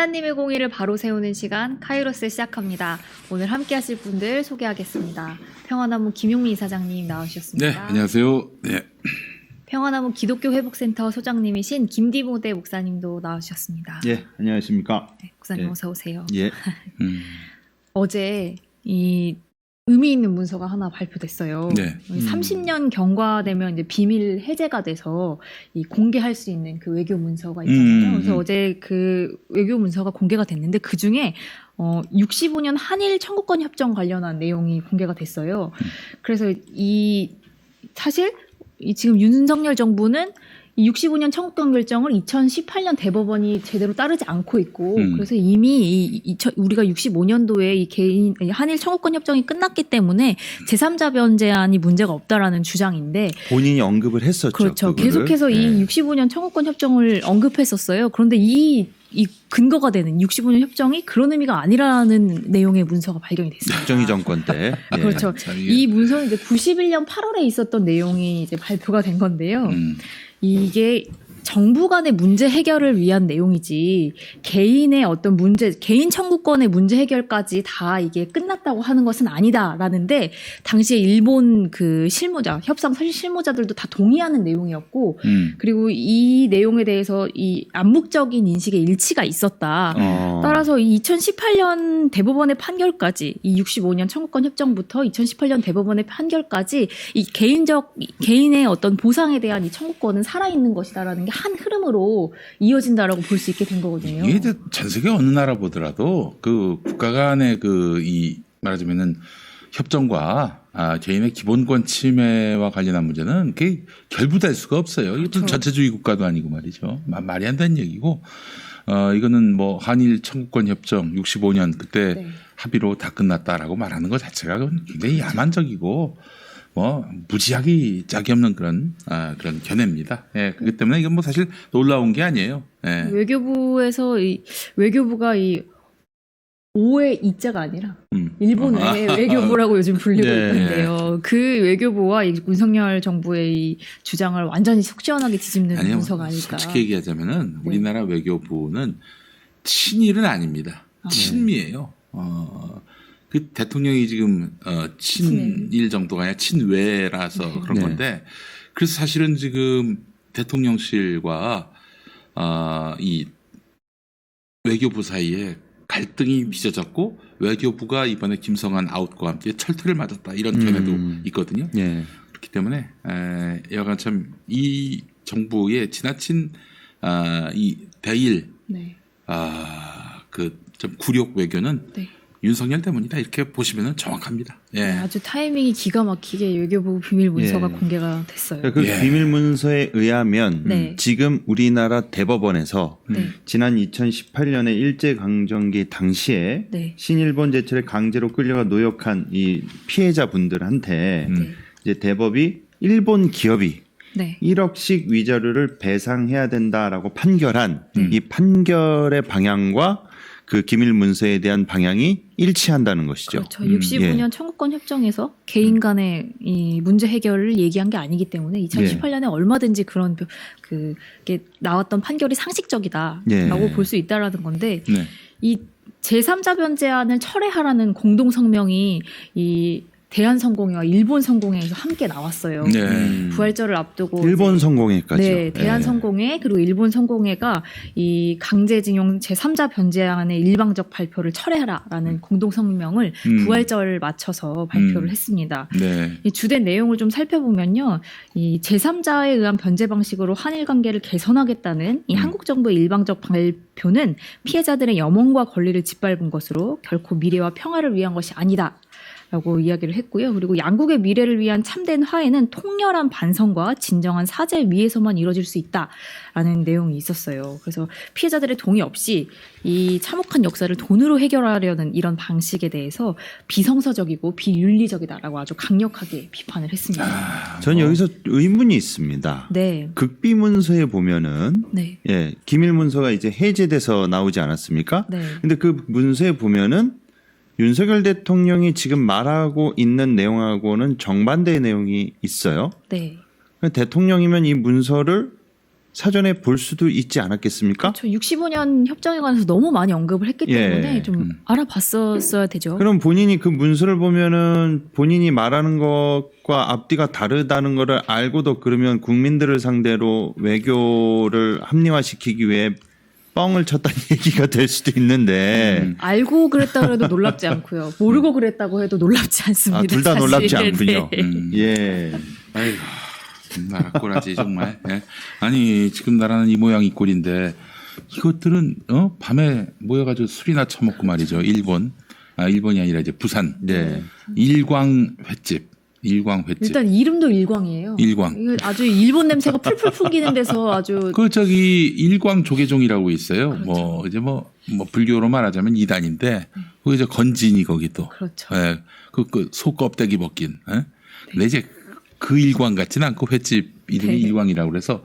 하나님의 공의를 바로 세우는 시간 카이로스 시작합니다. 오늘 함께 하실 분들 소개하겠습니다. 평화나무 김용민 이사장님 나오셨습니다. 네, 안녕하세요. 네. 평화나무 기독교 회복센터 소장님이신 김디모대 목사님도 나오셨습니다. 예, 안녕하십니까. 네, 목사님 예. 어서 오세요. 예. 어제 이 의미 있는 문서가 하나 발표됐어요. 네. 30년 경과되면 이제 비밀 해제가 돼서 이 공개할 수 있는 그 외교 문서가 있잖아요. 그래서 어제 그 외교 문서가 공개가 됐는데 그 중에 65년 한일 청구권 협정 관련한 내용이 공개가 됐어요. 그래서 사실 지금 윤석열 정부는 이 65년 청구권 결정을 2018년 대법원이 제대로 따르지 않고 있고 그래서 이미 우리가 65년도에 이 한일 청구권 협정이 끝났기 때문에 제3자 변제안이 문제가 없다라는 주장인데 본인이 언급을 했었죠. 그렇죠. 그거를. 계속해서 이 65년 청구권 협정을 언급했었어요. 그런데 이 근거가 되는 65년 협정이 그런 의미가 아니라는 내용의 문서가 발견이 됐습니다. 박정희 정권 때. 예. 그렇죠. 이 문서는 이제 91년 8월에 있었던 내용이 이제 발표가 된 건데요. 이게 정부 간의 문제 해결을 위한 내용이지 개인의 어떤 개인 청구권의 문제 해결까지 다 이게 끝났다고 하는 것은 아니다라는데 당시에 일본 그 협상 실무자들도 다 동의하는 내용이었고 그리고 이 내용에 대해서 이 암묵적인 인식의 일치가 있었다. 따라서 2018년 대법원의 판결까지 이 65년 청구권 협정부터 2018년 대법원의 판결까지 이 개인의 어떤 보상에 대한 이 청구권은 살아있는 것이다라는 게 한 흐름으로 이어진다라고 볼 수 있게 된 거거든요. 이게 전 세계 어느 나라 보더라도 그 국가 간의 말하자면은 협정과 개인의 기본권 침해와 관련한 문제는 그게 결부될 수가 없어요. 이것도 그렇죠. 전체주의 국가도 아니고 말이죠. 말이 안 되는 얘기고, 이거는 뭐 한일 청구권 협정 65년 그때 네. 합의로 다 끝났다라고 말하는 것 자체가 굉장히 야만적이고 무지하기 짝이 없는 그런 견해입니다. 예, 그렇기 때문에 이건 뭐 사실 놀라운 게 아니에요. 예. 외교부가 이 오의 이자가 아니라 일본의 외교부라고 요즘 불리고 네. 있는데요. 그 외교부와 이 윤석열 정부의 이 주장을 완전히 속 시원하게 뒤집는 아니요, 문서가 아닐까. 솔직히 얘기하자면은 우리나라 외교부는 친일은 아닙니다. 친미예요. 그 대통령이 지금 친일 정도가 아니라 친외라서 그런 건데, 그래서 사실은 지금 대통령실과 이 외교부 사이에 갈등이 빚어졌고 외교부가 이번에 김성한 아웃과 함께 철퇴를 맞았다 이런 견해도 있거든요. 예. 그렇기 때문에 여간 참 이 정부의 지나친 이 대일 그 좀 굴욕 외교는 윤석열 때문이다 이렇게 보시면은 정확합니다. 예. 네, 아주 타이밍이 기가 막히게 외교부 비밀 문서가 예. 공개가 됐어요. 그 예. 비밀 문서에 의하면 네. 지금 우리나라 대법원에서 지난 2018년에 일제강점기 당시에 네. 신일본 제철에 강제로 끌려가 노역한 이 피해자분들한테 이제 대법이 일본 기업이 네. 1억씩 위자료를 배상해야 된다라고 판결한 이 판결의 방향과 그 기밀 문서에 대한 방향이 일치한다는 것이죠. 그렇죠. 65년 청구권 협정에서 개인 간의 이 문제 해결을 얘기한 게 아니기 때문에 2018년에 얼마든지 그런 그게 나왔던 판결이 상식적이다라고 볼 수 있다라는 건데 이 제3자 변제안을 철회하라는 공동 성명이 이 대한성공회와 일본성공회에서 함께 나왔어요. 부활절을 앞두고 일본 성공회까지요. 네, 대한성공회 그리고 일본성공회가 이 강제징용 제3자 변제안의 일방적 발표를 철회하라라는 공동성명을 부활절 맞춰서 발표를 했습니다. 이 주된 내용을 좀 살펴보면요, 이 제3자에 의한 변제 방식으로 한일 관계를 개선하겠다는 이 한국 정부의 일방적 발표는 피해자들의 염원과 권리를 짓밟은 것으로 결코 미래와 평화를 위한 것이 아니다. 라고 이야기를 했고요. 그리고 양국의 미래를 위한 참된 화해는 통렬한 반성과 진정한 사죄 위에서만 이루어질 수 있다라는 내용이 있었어요. 그래서 피해자들의 동의 없이 이 참혹한 역사를 돈으로 해결하려는 이런 방식에 대해서 비성서적이고 비윤리적이다라고 아주 강력하게 비판을 했습니다. 전 여기서 의문이 있습니다. 네. 극비 문서에 보면은 네. 기밀 문서가 이제 해제돼서 나오지 않았습니까? 네. 근데 그 문서에 보면은 윤석열 대통령이 지금 말하고 있는 내용하고는 정반대의 내용이 있어요. 네. 대통령이면 이 문서를 사전에 볼 수도 있지 않았겠습니까? 그렇죠. 65년 협정에 관해서 너무 많이 언급을 했기 예. 때문에 좀 알아봤었어야 되죠. 그럼 본인이 그 문서를 보면은 본인이 말하는 것과 앞뒤가 다르다는 거를 알고도 그러면 국민들을 상대로 외교를 합리화시키기 위해 뻥을 쳤다는 얘기가 될 수도 있는데 알고 그랬다 그래도 놀랍지 않고요. 모르고 그랬다고 해도 놀랍지 않습니다. 둘 다 사실. 놀랍지 않군요. 네. 예. 아이고, 나라 꼴하지 정말. 예. 아니 지금 나라는 이 모양 이 꼴인데 이것들은 밤에 모여가지고 술이나 처먹고 말이죠. 일본이 아니라 이제 부산. 네. 일광 횟집. 일단 이름도 일광이에요. 일광. 이거 아주 일본 냄새가 풀풀 풍기는 데서 아주 그 저기 일광 조계종이라고 있어요. 그렇죠. 뭐 이제 뭐 불교로 말하자면 이단인데 거기 이제 건진이 거기도. 그렇죠. 예. 그 소 껍데기 벗긴. 예? 근데 이제 그 일광 같지는 않고 횟집 이름이 네. 일광이라고 그래서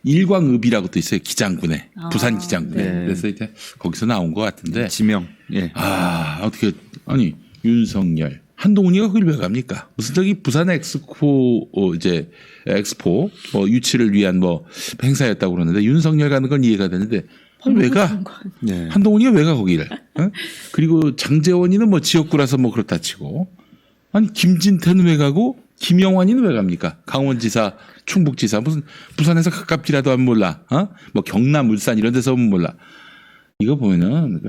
일광읍이라고 또 있어요. 기장군에. 부산 기장군에. 네. 그래서 이제 거기서 나온 것 같은데. 지명. 예. 어떻게 아니 윤석열 한동훈이가 거길 왜 갑니까? 무슨 저기 부산 엑스포 이제 엑스포 유치를 위한 행사였다고 그러는데 윤석열 가는 건 이해가 되는데 왜 가? 네. 한동훈이가 왜 가 거기를? 어? 그리고 장제원이는 지역구라서 그렇다 치고 아니 김진태는 왜 가고 김영환이는 왜 갑니까? 강원지사, 충북지사 무슨 부산에서 가깝지라도 하면 몰라. 경남, 울산 이런 데서 보면 몰라. 이거 보면은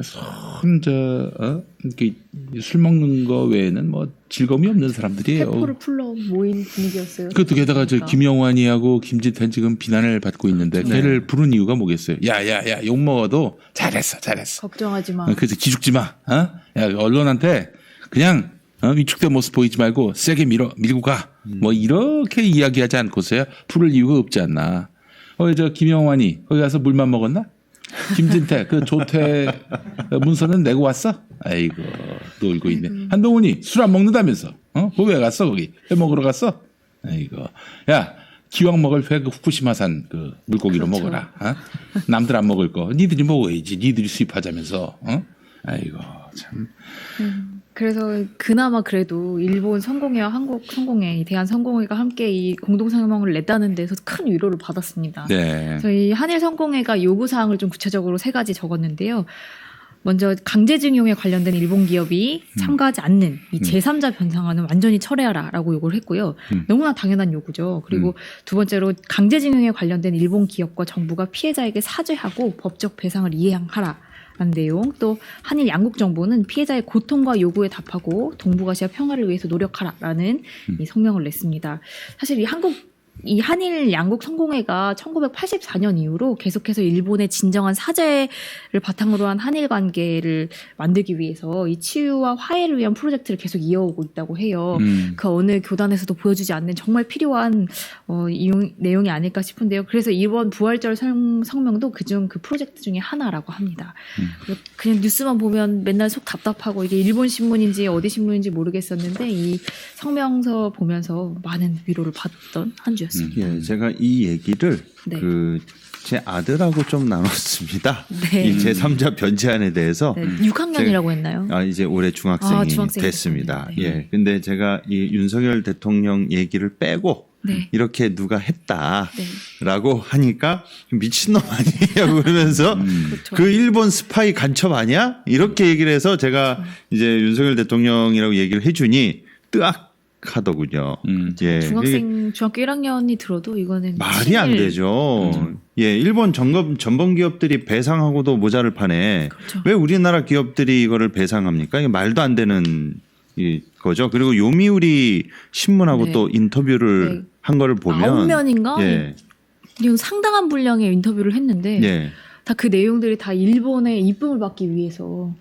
이렇게 술 먹는 거 외에는 즐거움이 없는 사람들이에요. 세포를 풀러 모인 분위기였어요. 그것도 게다가 저 김영환이하고 김진태는 지금 비난을 받고 있는데 네. 걔를 부른 이유가 뭐겠어요? 야야야 욕 먹어도 잘했어. 걱정하지 마. 그래서 기죽지 마. 야 언론한테 그냥 위축된 모습 보이지 말고 세게 밀고 가. 이렇게 이야기하지 않고서야 부를 이유가 없지 않나. 저 김영환이 거기 가서 물만 먹었나? 김진태 그 조퇴 문서는 내고 왔어? 아이고 놀고 있네. 한동훈이 술 안 먹는다면서? 그거 왜 갔어 거기? 회 먹으러 갔어? 아이고 야 기왕 먹을 회 그 후쿠시마산 그 물고기로 그렇죠. 먹어라. 남들 안 먹을 거 니들이 먹어야지. 니들이 수입하자면서. 아이고 참. 그래서 그나마 그래도 일본 성공회와 한국 성공회, 대한 성공회가 함께 이 공동성명을 냈다는 데서 큰 위로를 받았습니다. 네. 저희 한일 성공회가 요구사항을 좀 구체적으로 3가지 적었는데요. 먼저 강제징용에 관련된 일본 기업이 참가하지 않는 이 제3자 변상안은 완전히 철회하라라고 요구를 했고요. 너무나 당연한 요구죠. 그리고 두 번째로 강제징용에 관련된 일본 기업과 정부가 피해자에게 사죄하고 법적 배상을 이행하라. 라는 내용, 또 한일 양국 정부는 피해자의 고통과 요구에 답하고 동북아시아 평화를 위해서 노력하라라는 이 성명을 냈습니다. 사실 이 한일 양국 성공회가 1984년 이후로 계속해서 일본의 진정한 사죄를 바탕으로 한 한일 관계를 만들기 위해서 이 치유와 화해를 위한 프로젝트를 계속 이어오고 있다고 해요. 그 어느 교단에서도 보여주지 않는 정말 필요한 내용이 아닐까 싶은데요. 그래서 이번 부활절 성명도 그중 그 프로젝트 중에 하나라고 합니다. 그냥 뉴스만 보면 맨날 속 답답하고 이게 일본 신문인지 어디 신문인지 모르겠었는데 이 성명서 보면서 많은 위로를 받았던 한 주였습니다. 예, 제가 이 얘기를 네. 제 아들하고 좀 나눴습니다. 네. 이 제3자 변제안에 대해서. 네, 6학년이라고 했나요? 이제 올해 중학생이 중학생이 됐습니다. 됐군요. 네. 예. 근데 제가 이 윤석열 대통령 얘기를 빼고 네. 이렇게 누가 했다라고 하니까 미친놈 아니에요 그러면서 그렇죠. 그 일본 스파이 간첩 아니야? 이렇게 얘기를 해서 제가 이제 윤석열 대통령이라고 얘기를 해주니 뜨악 하더군요. 예. 중학교 1학년이 들어도 이거는 말이 안 되죠. 예, 일본 전범 기업들이 배상하고도 모자를 파네. 그렇죠. 왜 우리나라 기업들이 이거를 배상합니까? 이게 말도 안 되는 거죠. 그리고 요미우리 신문하고 네. 또 인터뷰를 네. 한 거를 보면 9면인가? 예. 상당한 분량의 인터뷰를 했는데 예. 다 그 내용들이 다 일본의 이쁨을 받기 위해서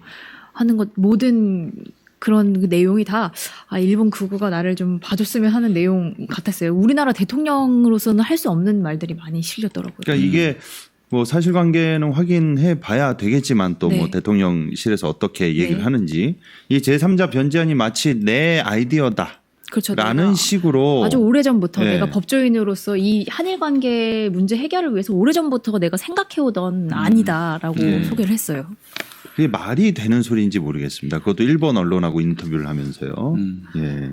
하는 것 모든 그런 그 내용이 다 일본 극우가 나를 좀 봐줬으면 하는 내용 같았어요. 우리나라 대통령으로서는 할 수 없는 말들이 많이 실렸더라고요. 그러니까 이게 사실관계는 확인해 봐야 되겠지만 또 네. 대통령실에서 어떻게 얘기를 네. 하는지 이 제3자 변제안이 마치 내 아이디어다. 그렇죠. 라는 식으로 아주 오래전부터 네. 내가 법조인으로서 이 한일 관계 문제 해결을 위해서 오래전부터 내가 생각해오던 안이다라고 네. 소개를 했어요. 그게 말이 되는 소리인지 모르겠습니다. 그것도 일본 언론하고 인터뷰를 하면서요. 예.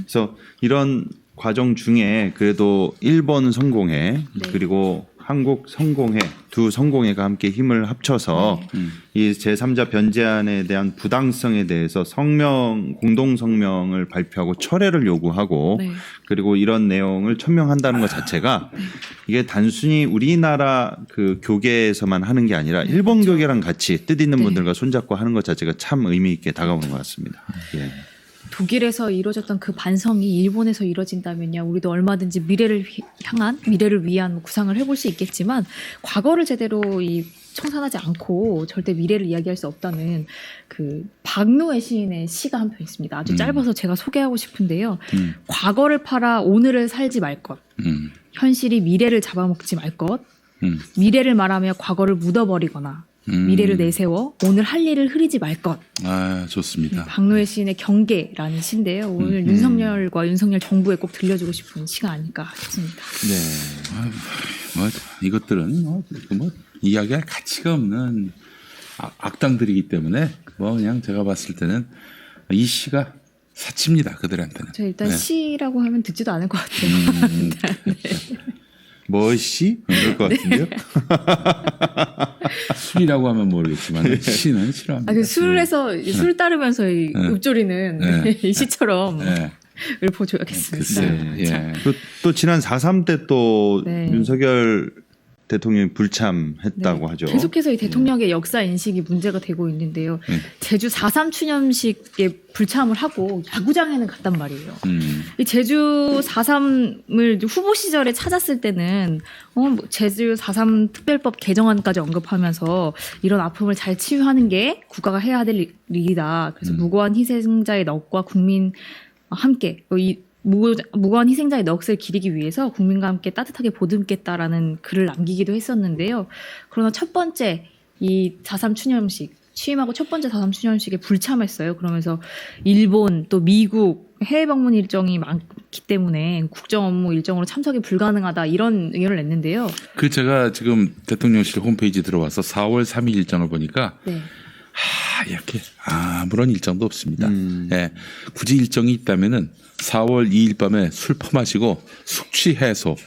그래서 이런 과정 중에 그래도 일본 성공회 네. 그리고 한국 성공회 두 성공회가 함께 힘을 합쳐서 이 제3자 변제안에 대한 부당성에 대해서 공동 성명을 발표하고 철회를 요구하고 네. 그리고 이런 내용을 천명한다는 것 자체가 이게 단순히 우리나라 그 교계에서만 하는 게 아니라 일본 교계랑 같이 뜻 있는 네. 분들과 손잡고 하는 것 자체가 참 의미 있게 다가오는 것 같습니다. 예. 독일에서 이루어졌던 그 반성이 일본에서 이루어진다면요, 우리도 얼마든지 미래를 위한 구상을 해볼 수 있겠지만 과거를 제대로 청산하지 않고 절대 미래를 이야기할 수 없다는 그 박노해 시인의 시가 한 편 있습니다. 아주 짧아서 제가 소개하고 싶은데요. 과거를 팔아 오늘을 살지 말 것, 현실이 미래를 잡아먹지 말 것, 미래를 말하며 과거를 묻어버리거나 미래를 내세워 오늘 할 일을 흐리지 말 것. 아, 좋습니다. 박노해 시인의 경계라는 시인데요. 오늘 윤석열과 윤석열 정부에 꼭 들려주고 싶은 시가 아닐까 싶습니다. 네. 이것들은 이야기할 가치가 없는 악당들이기 때문에 그냥 제가 봤을 때는 이 시가 사치입니다. 그들한테는. 저 일단 시라고 하면 듣지도 않을 것 같아요. 네. 뭐시? 그럴 것 같은데요. 술이라고 하면 모르겠지만 시는 싫어합니다. 술에서 술 따르면서 읊조리는 이 시처럼 읊어줘야겠습니다. 예. 또 지난 4.3 때 또 네. 윤석열 대통령이 불참했다고 하죠. 계속해서 이 대통령의 역사 인식이 문제가 되고 있는데요. 제주 4.3 추념식에 불참을 하고 야구장에는 갔단 말이에요. 이 제주 4.3을 후보 시절에 찾았을 때는 제주 4.3 특별법 개정안까지 언급하면서 이런 아픔을 잘 치유하는 게 국가가 해야 될 일이다. 그래서 무고한 희생자의 넋과 국민 함께 무고한 희생자의 넋을 기리기 위해서 국민과 함께 따뜻하게 보듬겠다라는 글을 남기기도 했었는데요. 그러나 첫 번째 이 4.3 추념식 취임하고 첫 번째 4.3 추념식에 불참했어요. 그러면서 일본 또 미국 해외 방문 일정이 많기 때문에 국정 업무 일정으로 참석이 불가능하다 이런 의견을 냈는데요. 제가 지금 대통령실 홈페이지 들어와서 4월 3일 일정을 보니까 이렇게 아무런 일정도 없습니다. 예, 굳이 일정이 있다면은 4월 2일 밤에 술 퍼마시고 숙취 해소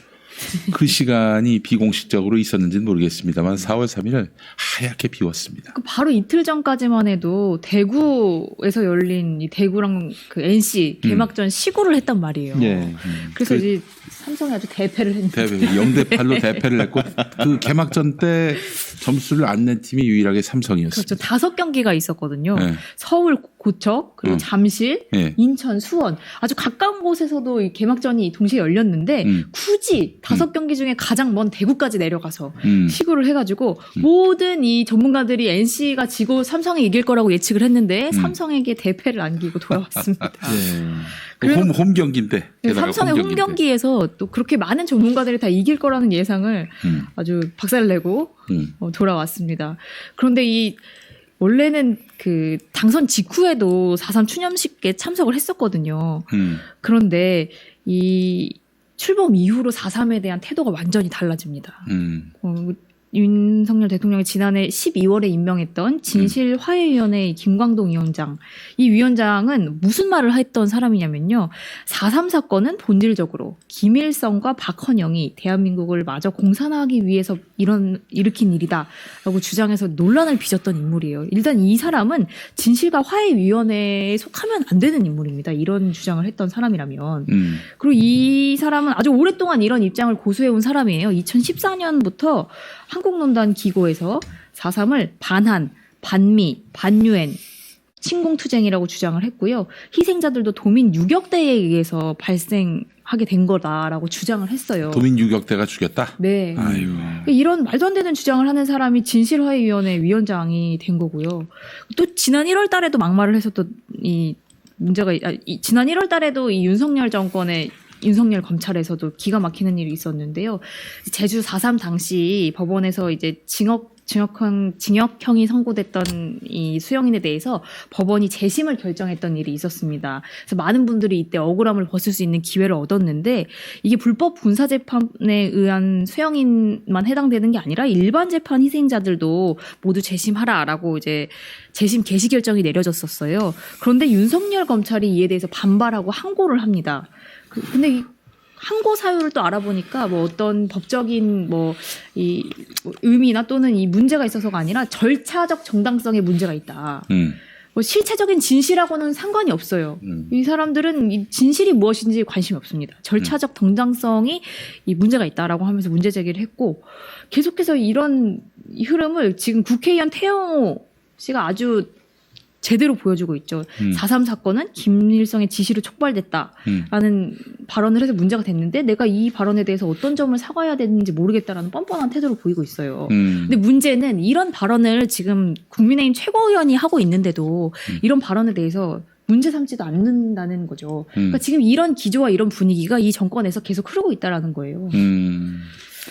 그 시간이 비공식적으로 있었는지는 모르겠습니다만 4월 3일을 하얗게 비웠습니다. 바로 이틀 전까지만 해도 대구에서 열린 이 대구랑 그 NC 개막전 시구를 했단 말이에요. 그래서 이제 삼성이 아주 대패를 했는데 0대8로 대패를 했고 그 개막전 때 점수를 안 낸 팀이 유일하게 삼성이었습니다. 그렇죠. 5경기가 있었거든요. 서울 고척 그리고 잠실, 인천, 수원 아주 가까운 곳에서도 이 개막전이 동시에 열렸는데 굳이 5경기 중에 가장 먼 대구까지 내려가서 시구를 해가지고 모든 이 전문가들이 NC가 지고 삼성이 이길 거라고 예측을 했는데 삼성에게 대패를 안기고 돌아왔습니다. 홈 경기인데 삼성의 홈 경기에서 또 그렇게 많은 전문가들이 다 이길 거라는 예상을 아주 박살을 내고 돌아왔습니다. 그런데 원래는 그 당선 직후에도 4.3 추념식에 참석을 했었거든요. 그런데 이 출범 이후로 4.3에 대한 태도가 완전히 달라집니다. 윤석열 대통령이 지난해 12월에 임명했던 진실화해위원회 김광동 위원장. 이 위원장은 무슨 말을 했던 사람이냐면요. 4.3 사건은 본질적으로 김일성과 박헌영이 대한민국을 마저 공산화하기 위해서 일으킨 일이다라고 주장해서 논란을 빚었던 인물이에요. 일단 이 사람은 진실과 화해위원회에 속하면 안 되는 인물입니다. 이런 주장을 했던 사람이라면. 그리고 이 사람은 아주 오랫동안 이런 입장을 고수해온 사람이에요. 2014년부터 한국논단 기고에서 4.3을 반한, 반미, 반유엔, 침공투쟁이라고 주장을 했고요. 희생자들도 도민 유격대에 의해서 발생하게 된 거다라고 주장을 했어요. 도민 유격대가 죽였다? 네. 아유. 이런 말도 안 되는 주장을 하는 사람이 진실화해위원회 위원장이 된 거고요. 또 지난 1월 달에도 막말을 해서 또 지난 1월 달에도 이 윤석열 정권의 윤석열 검찰에서도 기가 막히는 일이 있었는데요. 제주 4.3 당시 법원에서 이제 징역형이 선고됐던 이 수용인에 대해서 법원이 재심을 결정했던 일이 있었습니다. 그래서 많은 분들이 이때 억울함을 벗을 수 있는 기회를 얻었는데 이게 불법 군사재판에 의한 수용인만 해당되는 게 아니라 일반 재판 희생자들도 모두 재심하라라고 이제 재심 개시 결정이 내려졌었어요. 그런데 윤석열 검찰이 이에 대해서 반발하고 항고를 합니다. 근데 항고 사유를 또 알아보니까 뭐 어떤 법적인 이 의미나 또는 이 문제가 있어서가 아니라 절차적 정당성에 문제가 있다. 뭐 실체적인 진실하고는 상관이 없어요. 이 사람들은 이 진실이 무엇인지 관심이 없습니다. 절차적 정당성이 이 문제가 있다라고 하면서 문제 제기를 했고 계속해서 이런 흐름을 지금 국회의원 태영호 씨가 아주 제대로 보여주고 있죠. 4.3 사건은 김일성의 지시로 촉발됐다라는 발언을 해서 문제가 됐는데 내가 이 발언에 대해서 어떤 점을 사과해야 되는지 모르겠다라는 뻔뻔한 태도를 보이고 있어요. 근데 문제는 이런 발언을 지금 국민의힘 최고위원이 하고 있는데도 이런 발언에 대해서 문제 삼지도 않는다는 거죠. 그러니까 지금 이런 기조와 이런 분위기가 이 정권에서 계속 흐르고 있다라는 거예요.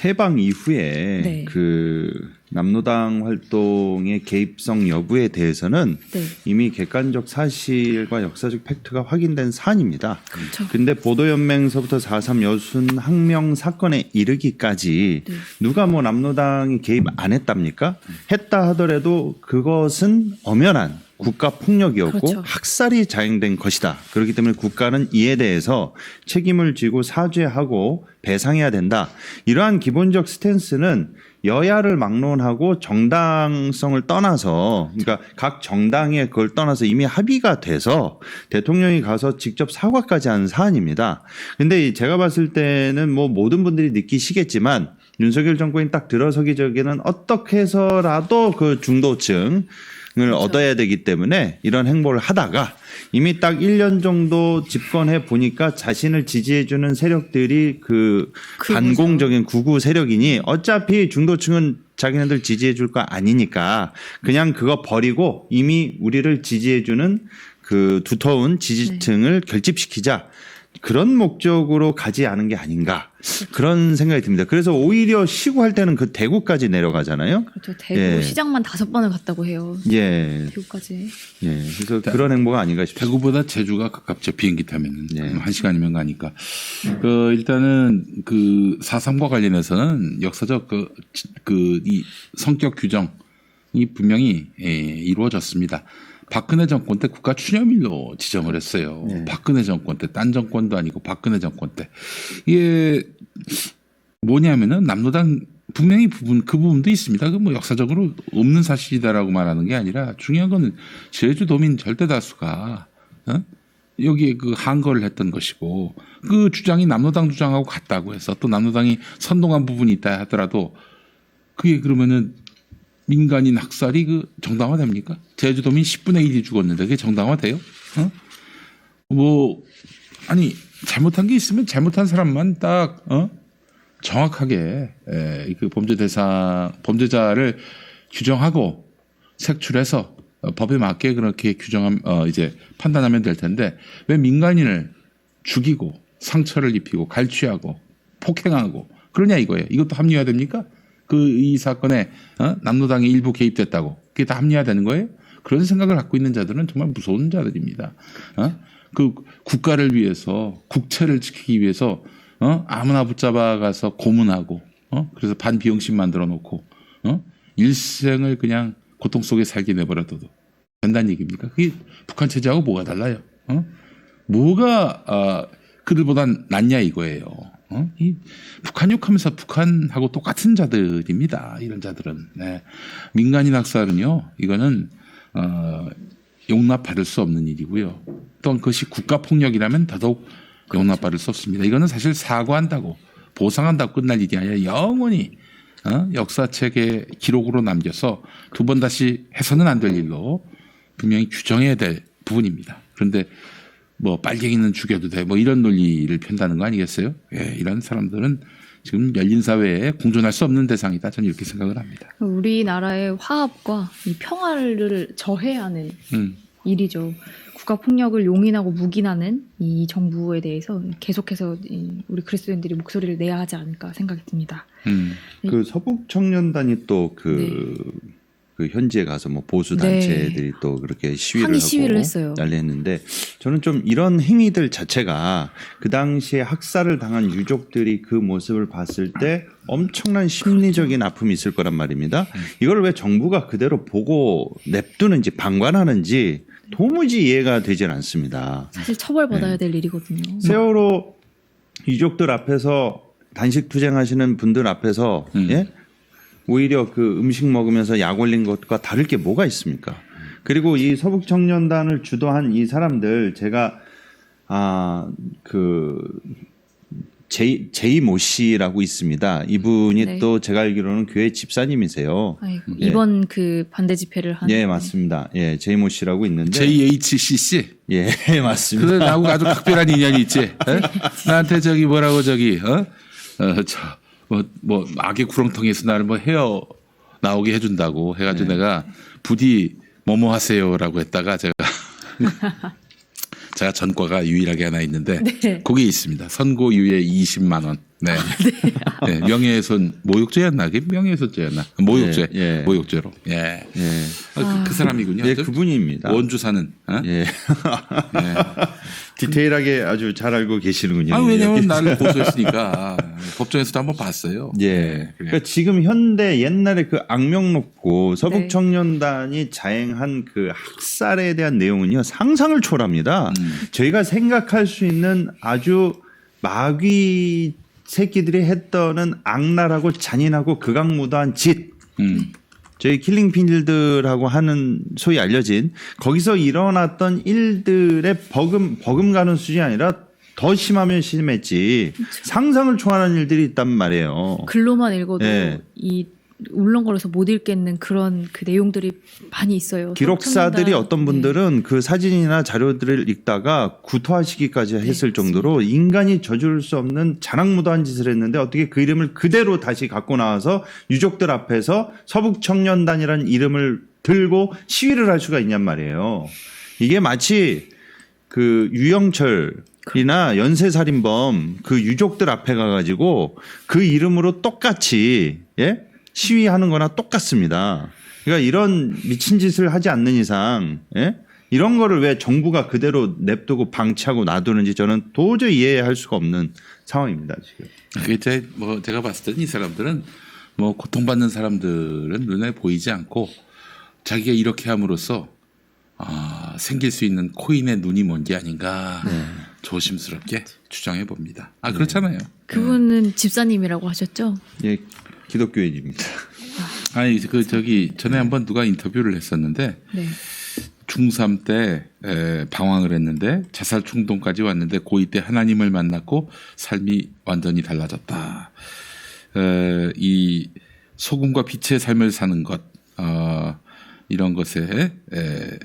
해방 이후에 네. 그 남로당 활동의 개입성 여부에 대해서는 네. 이미 객관적 사실과 역사적 팩트가 확인된 사안입니다. 그렇죠. 근데 보도연맹서부터 4.3 여순 항명 사건에 이르기까지 네. 누가 뭐 남로당이 개입 안 했답니까? 했다 하더라도 그것은 엄연한 국가 폭력이었고 그렇죠. 학살이 자행된 것이다. 그렇기 때문에 국가는 이에 대해서 책임을 지고 사죄하고 배상해야 된다. 이러한 기본적 스탠스는 여야를 막론하고 정당성을 떠나서 그러니까 각 정당에 그걸 떠나서 이미 합의가 돼서 대통령이 가서 직접 사과까지 한 사안입니다. 근데 제가 봤을 때는 뭐 모든 분들이 느끼시겠지만 윤석열 정권이 딱 들어서기 전에는 어떻게 해서라도 그 중도층 을 얻어야 되기 때문에 이런 행보를 하다가 이미 딱 1년 정도 집권해 보니까 자신을 지지해주는 세력들이 그 반공적인 구구 세력이니 어차피 중도층은 자기네들 지지해줄 거 아니니까 그냥 그거 버리고 이미 우리를 지지해주는 그 두터운 지지층을 결집시키자. 그런 목적으로 가지 않은 게 아닌가 그런 생각이 듭니다. 그래서 오히려 시구할 때는 그 대구까지 내려가잖아요. 그렇죠. 대구 예. 시장만 5번을 갔다고 해요. 예. 대구까지. 예. 그래서 그런 행보가 아닌가 싶습니다. 대구보다 제주가 가깝죠. 비행기 타면은 네. 1시간이면 가니까. 일단은 그 4.3과 관련해서는 역사적 이 성격 규정이 분명히 이루어졌습니다. 박근혜 정권 때 국가 추념일로 지정을 했어요. 네. 박근혜 정권 때, 딴 정권도 아니고 박근혜 정권 때. 이게 뭐냐면은 남로당 분명히 그 부분도 있습니다. 그 뭐 역사적으로 없는 사실이다라고 말하는 게 아니라 중요한 거는 제주도민 절대 다수가 여기에 그 항거를 했던 것이고 그 주장이 남로당 주장하고 같다고 해서 또 남로당이 선동한 부분이 있다 하더라도 그게 그러면은 민간인 학살이 그 정당화됩니까? 제주도민 10분의 1이 죽었는데 그게 정당화돼요? 아니 잘못한 게 있으면 잘못한 사람만 딱 정확하게 그 범죄자를 규정하고 색출해서 법에 맞게 그렇게 이제 판단하면 될 텐데 왜 민간인을 죽이고 상처를 입히고 갈취하고 폭행하고 그러냐 이거예요. 이것도 합리화됩니까? 이 사건에 남로당이 일부 개입됐다고 그게 다 합리화되는 거예요? 그런 생각을 갖고 있는 자들은 정말 무서운 자들입니다. 그 국가를 위해서 국채를 지키기 위해서 아무나 붙잡아가서 고문하고 그래서 반비영신 만들어 놓고 일생을 그냥 고통 속에 살게 내버려둬도 된다는 얘기입니까? 그게 북한 체제하고 뭐가 달라요? 뭐가 그들보단 낫냐 이거예요. 이 북한 욕하면서 북한하고 똑같은 자들입니다. 이런 자들은. 네. 민간인 학살은요. 이거는 용납받을 수 없는 일이고요. 또한 그것이 국가폭력이라면 더더욱 용납받을 수 없습니다. 이거는 사실 사과한다고 보상한다고 끝날 일이 아니라 영원히 역사책의 기록으로 남겨서 두 번 다시 해서는 안 될 일로 분명히 규정해야 될 부분입니다. 그런데 뭐 빨갱이는 죽여도 돼 뭐 이런 논리를 편다는 거 아니겠어요? 예, 이런 사람들은 지금 열린 사회에 공존할 수 없는 대상이다. 저는 이렇게 생각을 합니다. 우리나라의 화합과 이 평화를 저해하는 일이죠. 국가폭력을 용인하고 묵인하는 이 정부에 대해서 계속해서 우리 그리스도인들이 목소리를 내야 하지 않을까 생각이 듭니다. 그 서북 청년단이 또 그 현지에 가서 뭐 보수 단체들이 또 그렇게 시위를 했어요. 난리했는데 저는 좀 이런 행위들 자체가 그 당시에 학살을 당한 유족들이 그 모습을 봤을 때 엄청난 심리적인 아픔이 있을 거란 말입니다. 이걸 왜 정부가 그대로 보고 냅두는지 방관하는지 도무지 이해가 되질 않습니다. 사실 처벌받아야 될 일이거든요. 세월호 유족들 앞에서 단식 투쟁하시는 분들 앞에서 예? 오히려 그 음식 먹으면서 약 올린 것과 다를 게 뭐가 있습니까? 그리고 이 서북청년단을 주도한 이 사람들 제가 제이모 씨라고 있습니다. 이분이 네. 또 제가 알기로는 교회 집사님이세요. 아이고, 예. 이번 그 반대 집회를 한. 예, 맞습니다. 예, 제이모 씨라고 있는데. JHCC. 예, 맞습니다. 그래 나하고 아주 특별한 인연이 있지. 에? 나한테 저기 뭐라고 저기 뭐 악의 구렁텅이에서 나를 뭐 헤어 나오게 해준다고 해가지고 네. 내가 부디 뭐뭐 하세요라고 했다가 제가 전과가 유일하게 하나 있는데 네. 거기에 있습니다. 선고유예 20만 원. 네. 네. 명예훼손 모욕죄였나? 그게 명예훼손죄였나? 모욕죄. 예, 예. 모욕죄로. 예. 예, 그 사람이군요. 예, 그분입니다. 원주 사는. 어? 예. 디테일하게 아주 잘 알고 계시는군요. 왜냐면 나를 고소했으니까 법정에서도 한번 봤어요. 예. 네, 그러니까 지금 현대 옛날에 그 악명 높고 네. 서북청년단이 자행한 그 학살에 대한 내용은요 상상을 초월합니다. 저희가 생각할 수 있는 아주 마귀 새끼들이 했던 악랄하고 잔인하고 극악무도한 짓. 저희 킬링필드라고 하는 소위 알려진 거기서 일어났던 일들의 버금가는 수준이 아니라 더 심하면 심했지 상상을 초월하는 일들이 있단 말이에요. 글로만 읽어도 예. 이 울렁거려서 못 읽겠는 그런 그 내용들이 많이 있어요. 기록사들이 서북청년단. 어떤 분들은 그 사진이나 자료들을 읽다가 구토하시기까지 했을 정도로 인간이 저지를 수 없는 자랑무도한 짓을 했는데 어떻게 그 이름을 그대로 다시 갖고 나와서 유족들 앞에서 서북청년단이라는 이름을 들고 시위를 할 수가 있냔 말이에요. 이게 마치 그 유영철이나 연쇄살인범 그 유족들 앞에 가가지고 그 이름으로 똑같이 예? 시위하는 거나 똑같습니다. 그러니까 이런 미친 짓을 하지 않는 이상 예? 이런 거를 왜 정부가 그대로 냅두고 방치하고 놔두는지 저는 도저히 이해할 수가 없는 상황입니다. 지금. 그게 제가 봤을 때는 이 사람들은 뭐 고통받는 사람들은 눈에 보이지 않고 자기가 이렇게 함으로써 생길 수 있는 코인의 눈이 뭔 게 아닌가 조심스럽게 추정해 봅니다. 그렇잖아요. 그분은 집사님이라고 하셨죠? 예, 기독교인입니다. 아니 전에 한번 누가 인터뷰를 했었는데 네. 중3 때 방황을 했는데 자살 충동까지 왔는데 고2 때 하나님을 만났고 삶이 완전히 달라졌다. 이 소금과 빛의 삶을 사는 것 이런 것에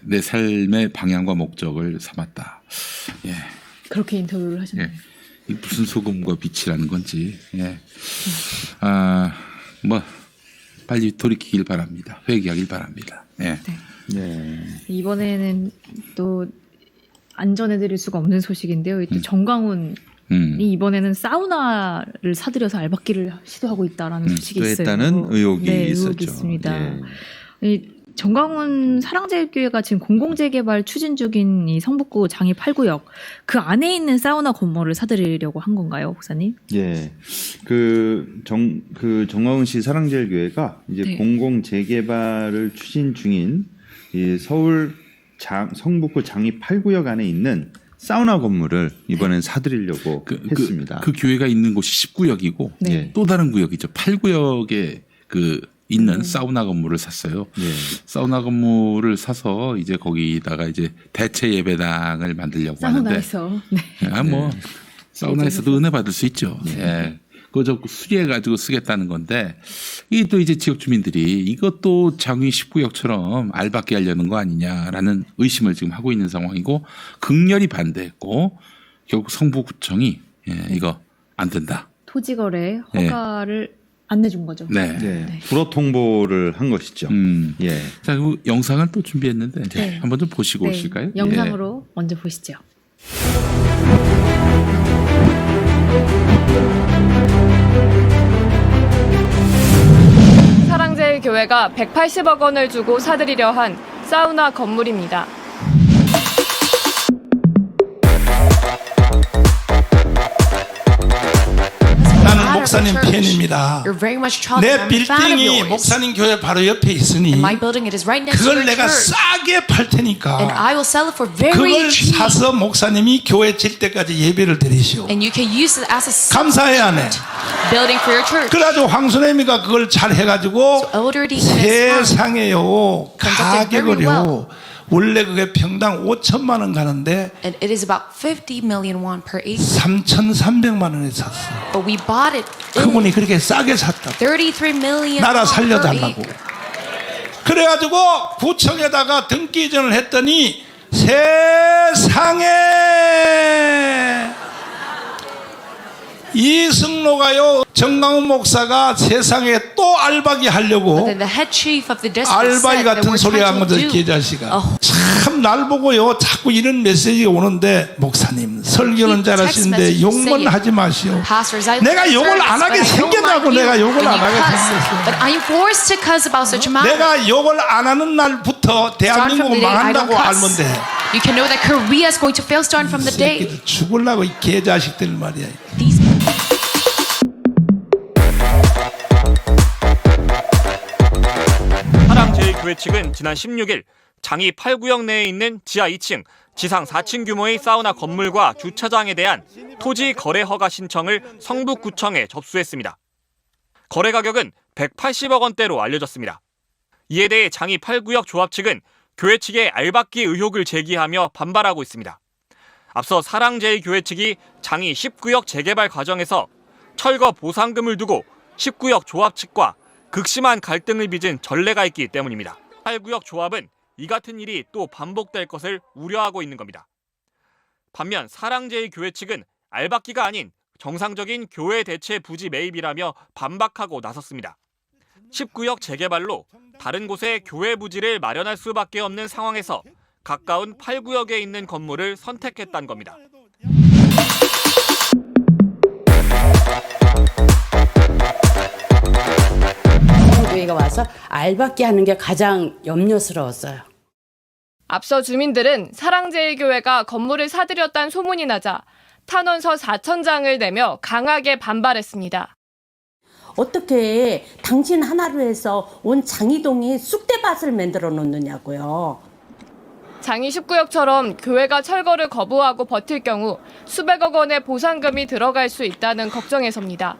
내 삶의 방향과 목적을 삼았다. 예. 그렇게 인터뷰를 하셨네요. 예. 이 무슨 소금과 빛이라는 건지. 예. 뭐 빨리 돌이키길 바랍니다. 회개하길 바랍니다. 예. 네. 이번에는 또 안 전해드릴 수가 없는 소식인데요. 또 정광훈이 이번에는 사우나를 사들여서 알박기를 시도하고 있다라는 소식이 또 있어요. 했다는 의혹이 네, 있었죠. 의혹이 있습니다. 예. 이 정광훈 사랑제일교회가 지금 공공재개발 추진 중인 이 성북구 장이 8구역 그 안에 있는 사우나 건물을 사들이려고 한 건가요, 목사님? 예. 정광훈 씨 사랑제일교회가 이제 네. 공공 재개발을 추진 중인 이 서울 성북구 장이 8구역 안에 있는 사우나 건물을 이번엔 사들이려고 했습니다. 그 교회가 있는 곳이 10구역이고 네. 또 다른 구역이죠. 8구역에 있는 사우나 건물을 샀어요. 예. 사우나 건물을 사서 이제 거기다가 이제 대체 예배당을 만들려고 하는데 사우나에서. 네. 사우나에서도 은혜 받을 수 있죠. 예. 그거 수리해 가지고 쓰겠다는 건데 이게 또 이제 지역 주민들이 이것도 장위 19역처럼 알박기 하려는 거 아니냐라는 의심을 지금 하고 있는 상황이고 극렬히 반대했고 결국 성북구청이 이거 안 된다. 토지거래 허가를 안 내준 거죠. 네. 네. 불어 통보를 한 것이죠. 예. 자, 그 영상을 또 준비했는데 네. 한번 좀 보시고 네. 오실까요? 영상으로 먼저 보시죠. 사랑제일교회가 180억 원을 주고 사들이려 한 사우나 건물입니다. 나는 목사님 팬입니다. You're very much troubled. 내 I'm a fan of 빌딩이 yours. 목사님 교회 바로 옆에 있으니 And my building, it is right next to 그걸 your 내가 church. 싸게 팔 And 테니까 I will sell it for very 그걸 cheap. 사서 목사님이 교회 질 때까지 예배를 드리시오. And you can use it as a 감사해 안 해? building for your church. 그래가지고 황순애미가 그걸 잘 해가지고 Elder Deacon has 세상에요 conducted very 가격을요 원래 그게 평당 5천만 원 가는데 and it is about 50 million won per acre. 3,300만 원에 샀어. But we bought it 그분이 그렇게 싸게 샀다. 33 million 나라 won per 살려달라고. acre. 그래가지고 구청에다가 등기 이전을 했더니 세상에 이승로가요 정강훈 목사가 세상에 또 알박이 But 하려고 then the head chief of the district 알바이 said that 같은 we're 소리 한 trying 거죠, to do 계자씨가. a 참 날 보고요, 자꾸 이런 메시지가 오는데, 목사님, 설교는 잘하시는데 욕은 하지 마시오. Pastors, I 내가 love 욕을 안 service, 하게 but I don't 생겼다고 like you 내가 욕을 when 안 you 하게 cuss. 생겼어. But I'm forced to cuss about such a matter. 내가 욕을 안 하는 날부터 Start from 대한민국 the day I don't 망한다고 알면 cuss. 돼. You can know that Korea is going to fail starting from the day. 새끼들 죽으려고 이 개자식들 말이야. These 사랑제일교회 측은 지난 16일 장이 8구역 내에 있는 지하 2층, 지상 4층 규모의 사우나 건물과 주차장에 대한 토지 거래 허가 신청을 성북구청에 접수했습니다. 거래 가격은 180억 원대로 알려졌습니다. 이에 대해 장이 8구역 조합 측은 교회 측의 알박기 의혹을 제기하며 반발하고 있습니다. 앞서 사랑제일교회 측이 장이 10구역 재개발 과정에서 철거 보상금을 두고 10구역 조합 측과 극심한 갈등을 빚은 전례가 있기 때문입니다. 8구역 조합은 이 같은 일이 또 반복될 것을 우려하고 있는 겁니다. 반면 사랑제일교회 측은 알박기가 아닌 정상적인 교회 대체 부지 매입이라며 반박하고 나섰습니다. 10구역 재개발로 다른 곳에 교회 부지를 마련할 수밖에 없는 상황에서 가까운 8구역에 있는 건물을 선택했다는 겁니다. 교회가 와서 알박기 하는 게 가장 염려스러웠어요. 앞서 주민들은 사랑제일교회가 건물을 사들였다는 소문이 나자 탄원서 4,000장을 내며 강하게 반발했습니다. 어떻게 당신 하나로 해서 온 장이동이 쑥대밭을 만들어 놓느냐고요. 장이 10구역처럼 교회가 철거를 거부하고 버틸 경우 수백억 원의 보상금이 들어갈 수 있다는 걱정에서입니다.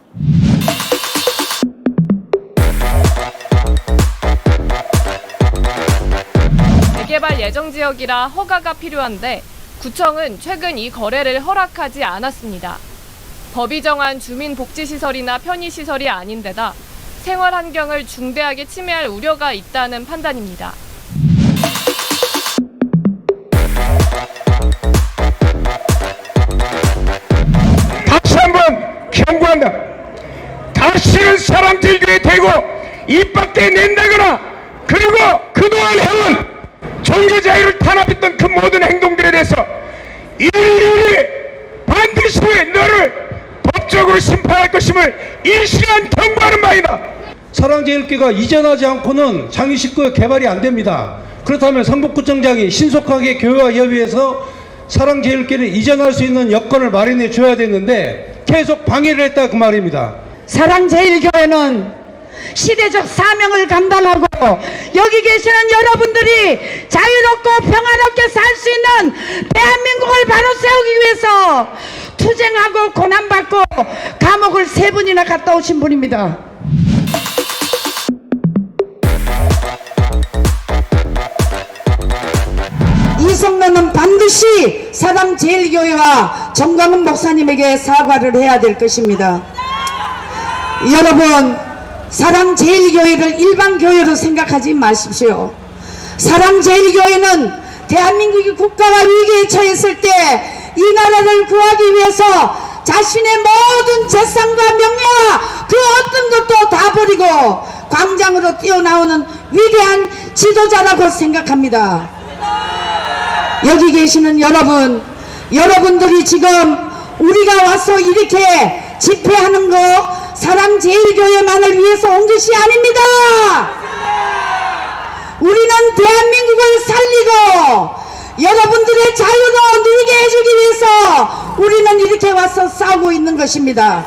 재개발 예정 지역이라 허가가 필요한데 구청은 최근 이 거래를 허락하지 않았습니다. 법이 정한 주민복지시설이나 편의시설이 아닌데다 생활 환경을 중대하게 침해할 우려가 있다는 판단입니다. 다시 한번 경고한다. 다시는 사랑제일교회 대고 입 밖에 낸다거나 그리고 그동안 해온 종교자유를 탄압했던 그 모든 행동들에 대해서 인류이 반드시 너를 법적으로 심판할 것임을 일시간 경고하는 바이다. 사랑제일교회가 이전하지 않고는 장이 19역 개발이 안 됩니다. 그렇다면 성북구청장이 신속하게 교회와 협의해서 사랑제일교회를 이전할 수 있는 여건을 마련해 줘야 되는데 계속 방해를 했다 그 말입니다. 사랑제일교회는 시대적 사명을 감당하고 여기 계시는 여러분들이 자유롭고 평화롭게 살 수 있는 대한민국을 바로 세우기 위해서 투쟁하고 고난받고 감옥을 3번이나 갔다 오신 분입니다. 이성로는 반드시 사랑제일교회와 정강훈 목사님에게 사과를 해야 될 것입니다. 여러분, 사랑제일교회를 일반교회로 생각하지 마십시오. 사랑제일교회는 대한민국이 국가가 위기에 처했을 때 이 나라를 구하기 위해서 자신의 모든 재산과 명예와 그 어떤 것도 다 버리고 광장으로 뛰어나오는 위대한 지도자라고 생각합니다. 여기 계시는 여러분, 여러분들이 지금 우리가 와서 이렇게 집회하는 거 사랑제일교회만을 위해서 온 것이 아닙니다. 우리는 대한민국을 살리고 여러분들의 자유로 누리게 해주기 위해서 우리는 이렇게 와서 싸우고 있는 것입니다.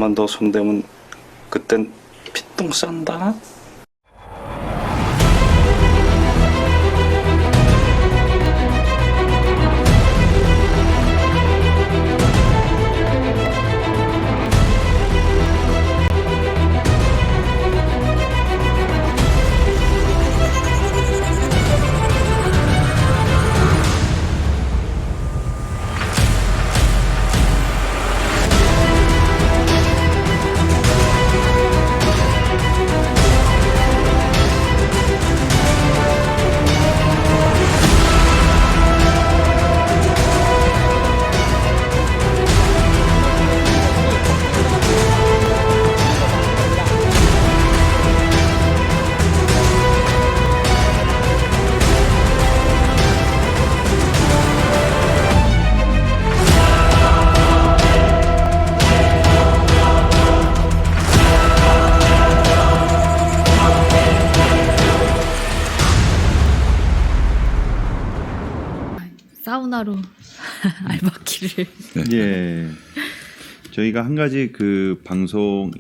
조금만 더 손대면 그땐 피똥 싼다. 사우나로 알바키를. 예. 저희가 한 가지 그 방송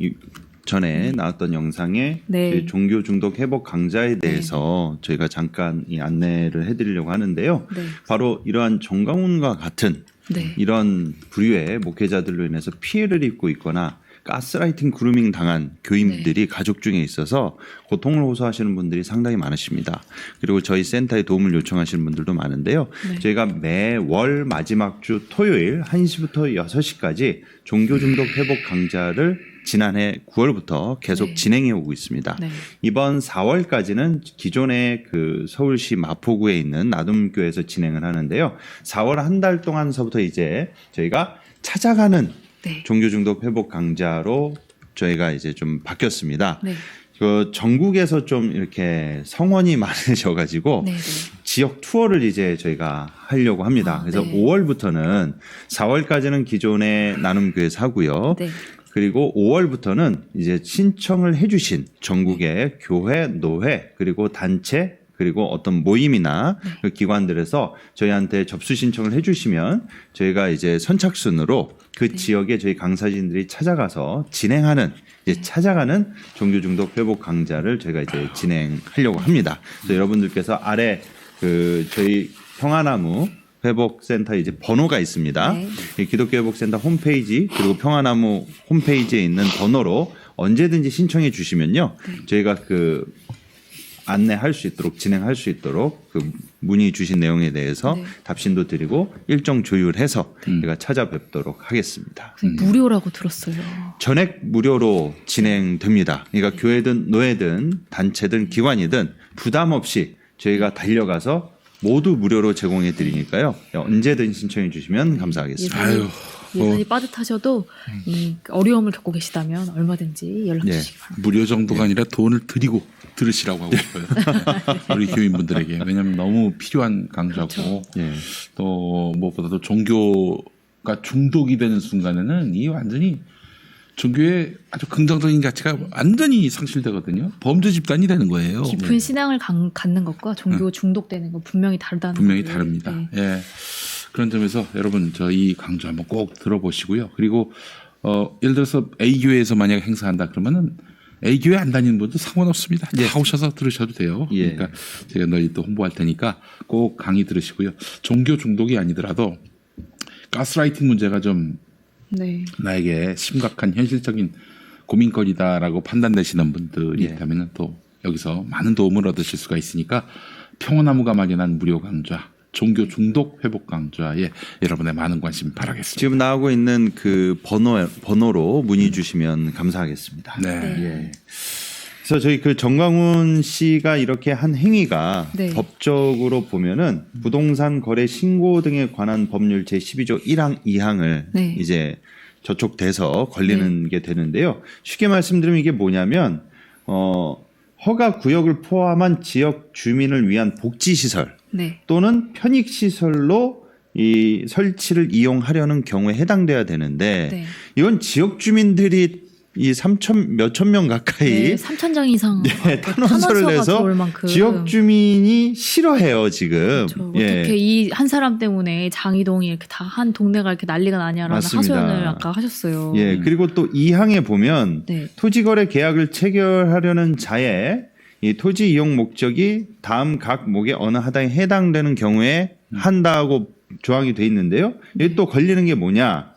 전에 나왔던 영상에 네. 종교 중독 회복 강좌에 대해서 저희가 잠깐 이 안내를 해드리려고 하는데요. 네. 바로 이러한 정강훈과 같은 네. 이런 부류의 목회자들로 인해서 피해를 입고 있거나 가스라이팅 그루밍 당한 교인들이 가족 중에 있어서 고통을 호소하시는 분들이 상당히 많으십니다. 그리고 저희 센터에 도움을 요청하시는 분들도 많은데요. 네. 저희가 매월 마지막 주 토요일 1시부터 6시까지 종교 중독 회복 강좌를 지난해 9월부터 계속 네. 진행해 오고 있습니다. 네. 이번 4월까지는 기존의 그 서울시 마포구에 있는 나눔교에서 진행을 하는데요. 4월 한 달 동안서부터 이제 저희가 찾아가는 네. 종교 중독 회복 강좌로 저희가 이제 좀 바뀌었습니다. 네. 그 전국에서 좀 이렇게 성원이 많으셔가지고 네. 지역 투어를 이제 저희가 하려고 합니다. 그래서 네. 5월부터는 4월까지는 기존의 나눔교회에서 하고요. 네. 그리고 5월부터는 이제 신청을 해주신 전국의 교회, 노회, 그리고 단체, 그리고 어떤 모임이나 그 기관들에서 저희한테 접수 신청을 해주시면 저희가 이제 선착순으로 그 지역에 저희 강사진들이 찾아가서 진행하는 이제 찾아가는 종교 중독 회복 강좌를 저희가 이제 진행하려고 합니다. 그래서 여러분들께서 아래 그 저희 평화나무 회복센터 이제 번호가 있습니다. 네. 이 기독교 회복센터 홈페이지 그리고 평화나무 홈페이지에 있는 번호로 언제든지 신청해 주시면요. 저희가 그 안내할 수 있도록 진행할 수 있도록 그 문의 주신 내용에 대해서 네. 답신도 드리고 일정 조율해서 제가 찾아뵙도록 하겠습니다. 무료라고 들었어요. 전액 무료로 진행됩니다. 그러니까 교회든 노예든 단체든 기관이든 부담 없이 저희가 달려가서 모두 무료로 제공해 드리니까요. 언제든 신청해 주시면 감사하겠습니다. 아유, 예산이 빠듯하셔도 이 어려움을 겪고 계시다면 얼마든지 연락 네. 주시기 바랍니다. 무료 정도가 아니라 돈을 드리고 들으시라고 하고 싶어요. 우리 교인분들에게. 왜냐하면 너무 필요한 강좌고 예. 또 무엇보다도 종교가 중독이 되는 순간에는 이 완전히 종교의 아주 긍정적인 가치가 완전히 상실되거든요. 범죄 집단이 되는 거예요. 깊은 신앙을 갖는 것과 종교 중독되는 건 분명히 다르다는 분명히 거를, 다릅니다. 네. 예. 그런 점에서 여러분 저 이 강좌 한번 꼭 들어보시고요. 그리고 예를 들어서 A 교회에서 만약 행사한다 그러면은 A 교회 안 다니는 분도 상관없습니다. 다 오셔서 들으셔도 돼요. 예. 그러니까 제가 널리 또 홍보할 테니까 꼭 강의 들으시고요. 종교 중독이 아니더라도 가스라이팅 문제가 좀 네. 나에게 심각한 현실적인 고민거리다라고 판단되시는 분들이 예. 있다면 또 여기서 많은 도움을 얻으실 수가 있으니까 평화나무가 마련한 무료 강좌 종교 중독 회복 강좌에 여러분의 많은 관심 바라겠습니다. 지금 나오고 있는 그 번호로 문의 주시면 감사하겠습니다. 네. 예. 그래서 저희 그 정광훈 씨가 이렇게 한 행위가 네. 법적으로 보면은 부동산 거래 신고 등에 관한 법률 제12조 1항 2항을 네. 이제 저촉돼서 걸리는 게 되는데요. 쉽게 말씀드리면 이게 뭐냐면 허가 구역을 포함한 지역 주민을 위한 복지 시설 네. 또는 편익 시설로 이 설치를 이용하려는 경우에 해당돼야 되는데 네. 이건 지역 주민들이 이 3천 몇천 명 가까이 네, 3,000장 이상 네, 탄원서를 탄원서가 내서 들어올 만큼. 지역 주민이 싫어해요 지금. 그렇죠. 예. 어떻게 이 한 사람 때문에 장이동이 이렇게 다 한 동네가 이렇게 난리가 나냐라는 맞습니다. 하소연을 아까 하셨어요. 예, 그리고 또 2항에 보면 네. 토지거래 계약을 체결하려는 자의 이 토지 이용 목적이 다음 각 목의 어느 하나에 해당되는 경우에 한다고 조항이 돼 있는데요. 여기 또 걸리는 게 뭐냐?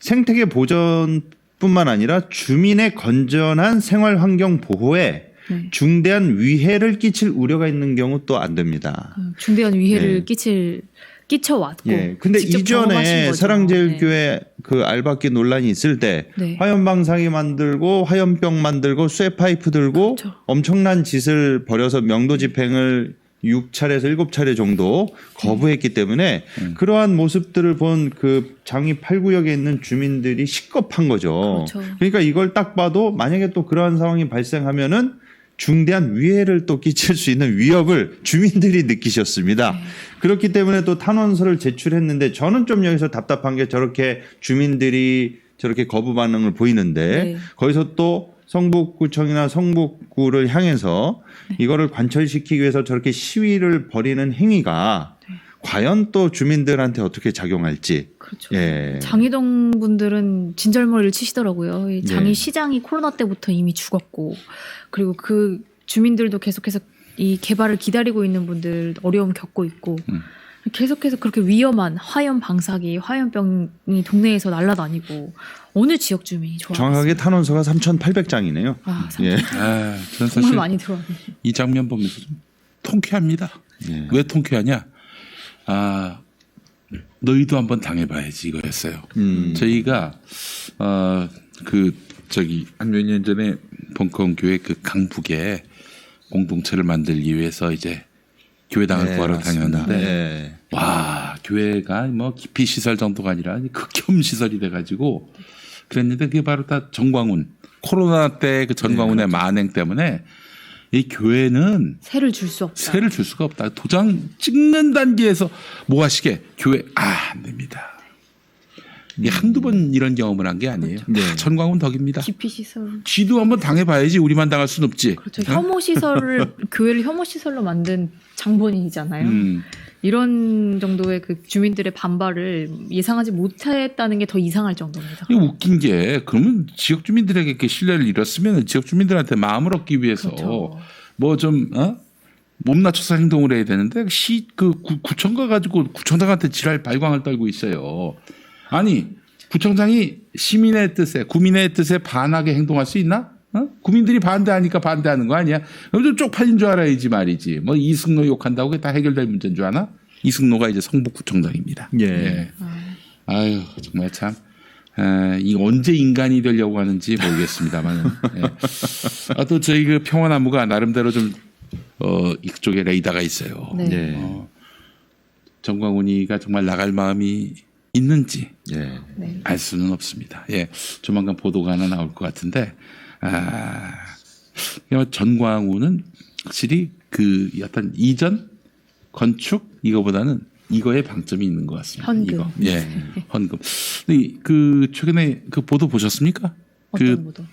생태계 보전뿐만 아니라 주민의 건전한 생활 환경 보호에 네. 중대한 위해를 끼칠 우려가 있는 경우 또 안 됩니다. 중대한 위해를 예. 끼쳐왔고. 예. 근데 직접 이전에 경험하신 거죠. 사랑제일교회 그 알박기 논란이 있을 때 네. 화염방사기 만들고 화염병 만들고 쇠파이프 들고 그렇죠. 엄청난 짓을 벌여서 명도 집행을 6차례에서 7차례 정도 거부했기 때문에 그러한 모습들을 본 그 장위 8구역에 있는 주민들이 식겁한 거죠. 그렇죠. 그러니까 이걸 딱 봐도 만약에 또 그러한 상황이 발생하면은 중대한 위해를 또 끼칠 수 있는 위협을 주민들이 느끼셨습니다. 네. 그렇기 때문에 또 탄원서를 제출했는데 저는 좀 여기서 답답한 게 저렇게 주민들이 저렇게 거부 반응을 보이는데 네. 거기서 또 성북구청이나 성북구를 향해서 네. 이거를 관철시키기 위해서 저렇게 시위를 벌이는 행위가 과연 또 주민들한테 어떻게 작용할지. 그렇죠. 예. 장이동 분들은 진절머리를 치시더라고요. 이 장이 네. 시장이 코로나 때부터 이미 죽었고, 그리고 그 주민들도 계속해서 이 개발을 기다리고 있는 분들 어려움 겪고 있고, 계속해서 그렇게 위험한 화염 방사기, 화염병이 동네에서 날아다니고 어느 지역 주민이 좋아하겠어요? 정확하게 탄원서가 3,800장이네요. 아, 예. 저는 정말 사실 많이 들어왔네. 이 장면 보면서 좀 통쾌합니다. 예. 왜 통쾌하냐? 아, 너희도 한번 당해봐야지 이거였어요. 저희가 한 몇 년 전에 벙커원교회 그 강북에 공동체를 만들기 위해서 이제 교회당을 네, 구하러 맞습니다. 다녔는데 네. 와, 교회가 뭐 기피 시설 정도가 아니라 극혐 시설이 돼가지고 그랬는데 그게 바로 다 전광훈 코로나 때 그 전광훈의 만행 때문에 이 교회는 세를 줄 수 없다. 세를 줄 수가 없다. 도장 찍는 단계에서 뭐 하시게 교회 안 됩니다. 이게 한두 번 이런 경험을 한 게 아니에요. 네. 전광훈 덕입니다. 기피 시설. 쥐도 한번 당해봐야지 우리만 당할 순 없지. 그렇죠. 혐오 시설을 교회를 혐오 시설로 만든 장본인이잖아요. 이런 정도의 그 주민들의 반발을 예상하지 못했다는 게 더 이상할 정도입니다. 이거 웃긴 게 그러면 지역 주민들에게 이렇게 신뢰를 잃었으면 지역 주민들한테 마음을 얻기 위해서 그렇죠. 뭐 좀 몸 낮춰서 행동을 해야 되는데 구청 가가지고 구청장한테 지랄 발광을 떨고 있어요. 아니 구청장이 시민의 뜻에 구민의 뜻에 반하게 행동할 수 있나? 구민들이 반대하니까 반대하는 거 아니야? 그럼 좀 쪽팔린 줄 알아야지 말이지. 뭐 이승로 욕한다고 그게 다 해결될 문제인 줄 아나? 이승로가 이제 성북구청장입니다. 예. 예. 아유 정말 참. 이 언제 인간이 되려고 하는지 모르겠습니다만. 예. 또 저희 그 평화나무가 나름대로 좀 이쪽에 레이더가 있어요. 네. 네. 정광훈이가 정말 나갈 마음이 있는지 예. 네. 알 수는 없습니다. 예, 조만간 보도가 하나 나올 것 같은데, 전광훈은 확실히 그 어떤 이전 건축 이거보다는 이거에 방점이 있는 것 같습니다. 헌금. 이거. 예, 헌금. 근데 그 최근에 그 보도 보셨습니까? 어떤 보도?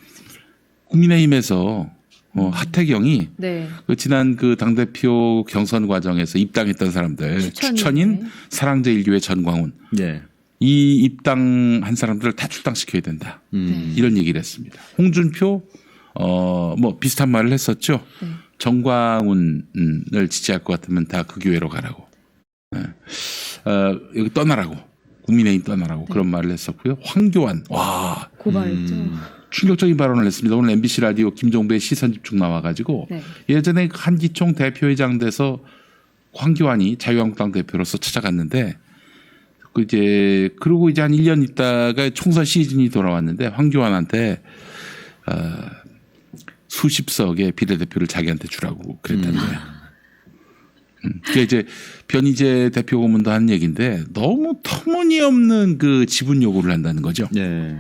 국민의힘에서 하태경이 네. 그 지난 그 당대표 경선 과정에서 입당했던 사람들 추천인 사랑제일교회 전광훈. 예. 이 입당한 사람들을 다 출당시켜야 된다. 이런 얘기를 했습니다. 홍준표 뭐 비슷한 말을 했었죠. 네. 정광훈을 지지할 것 같으면 다 그 교회로 가라고. 네. 여기 떠나라고. 국민의힘 떠나라고 그런 말을 했었고요. 황교안 와 고발했죠. 충격적인 발언을 했습니다. 오늘 MBC 라디오 김종배의 시선집중 나와가지고 네. 예전에 한기총 대표회장 돼서 황교안이 자유한국당 대표로서 찾아갔는데 그러고 이제 한 1년 있다가 총선 시즌이 돌아왔는데 황교안한테 수십석의 비례대표를 자기한테 주라고 그랬다는 거야. 그게 이제 변희재 대표 고문도 한 얘기인데 너무 터무니없는 그 지분 요구를 한다는 거죠. 예.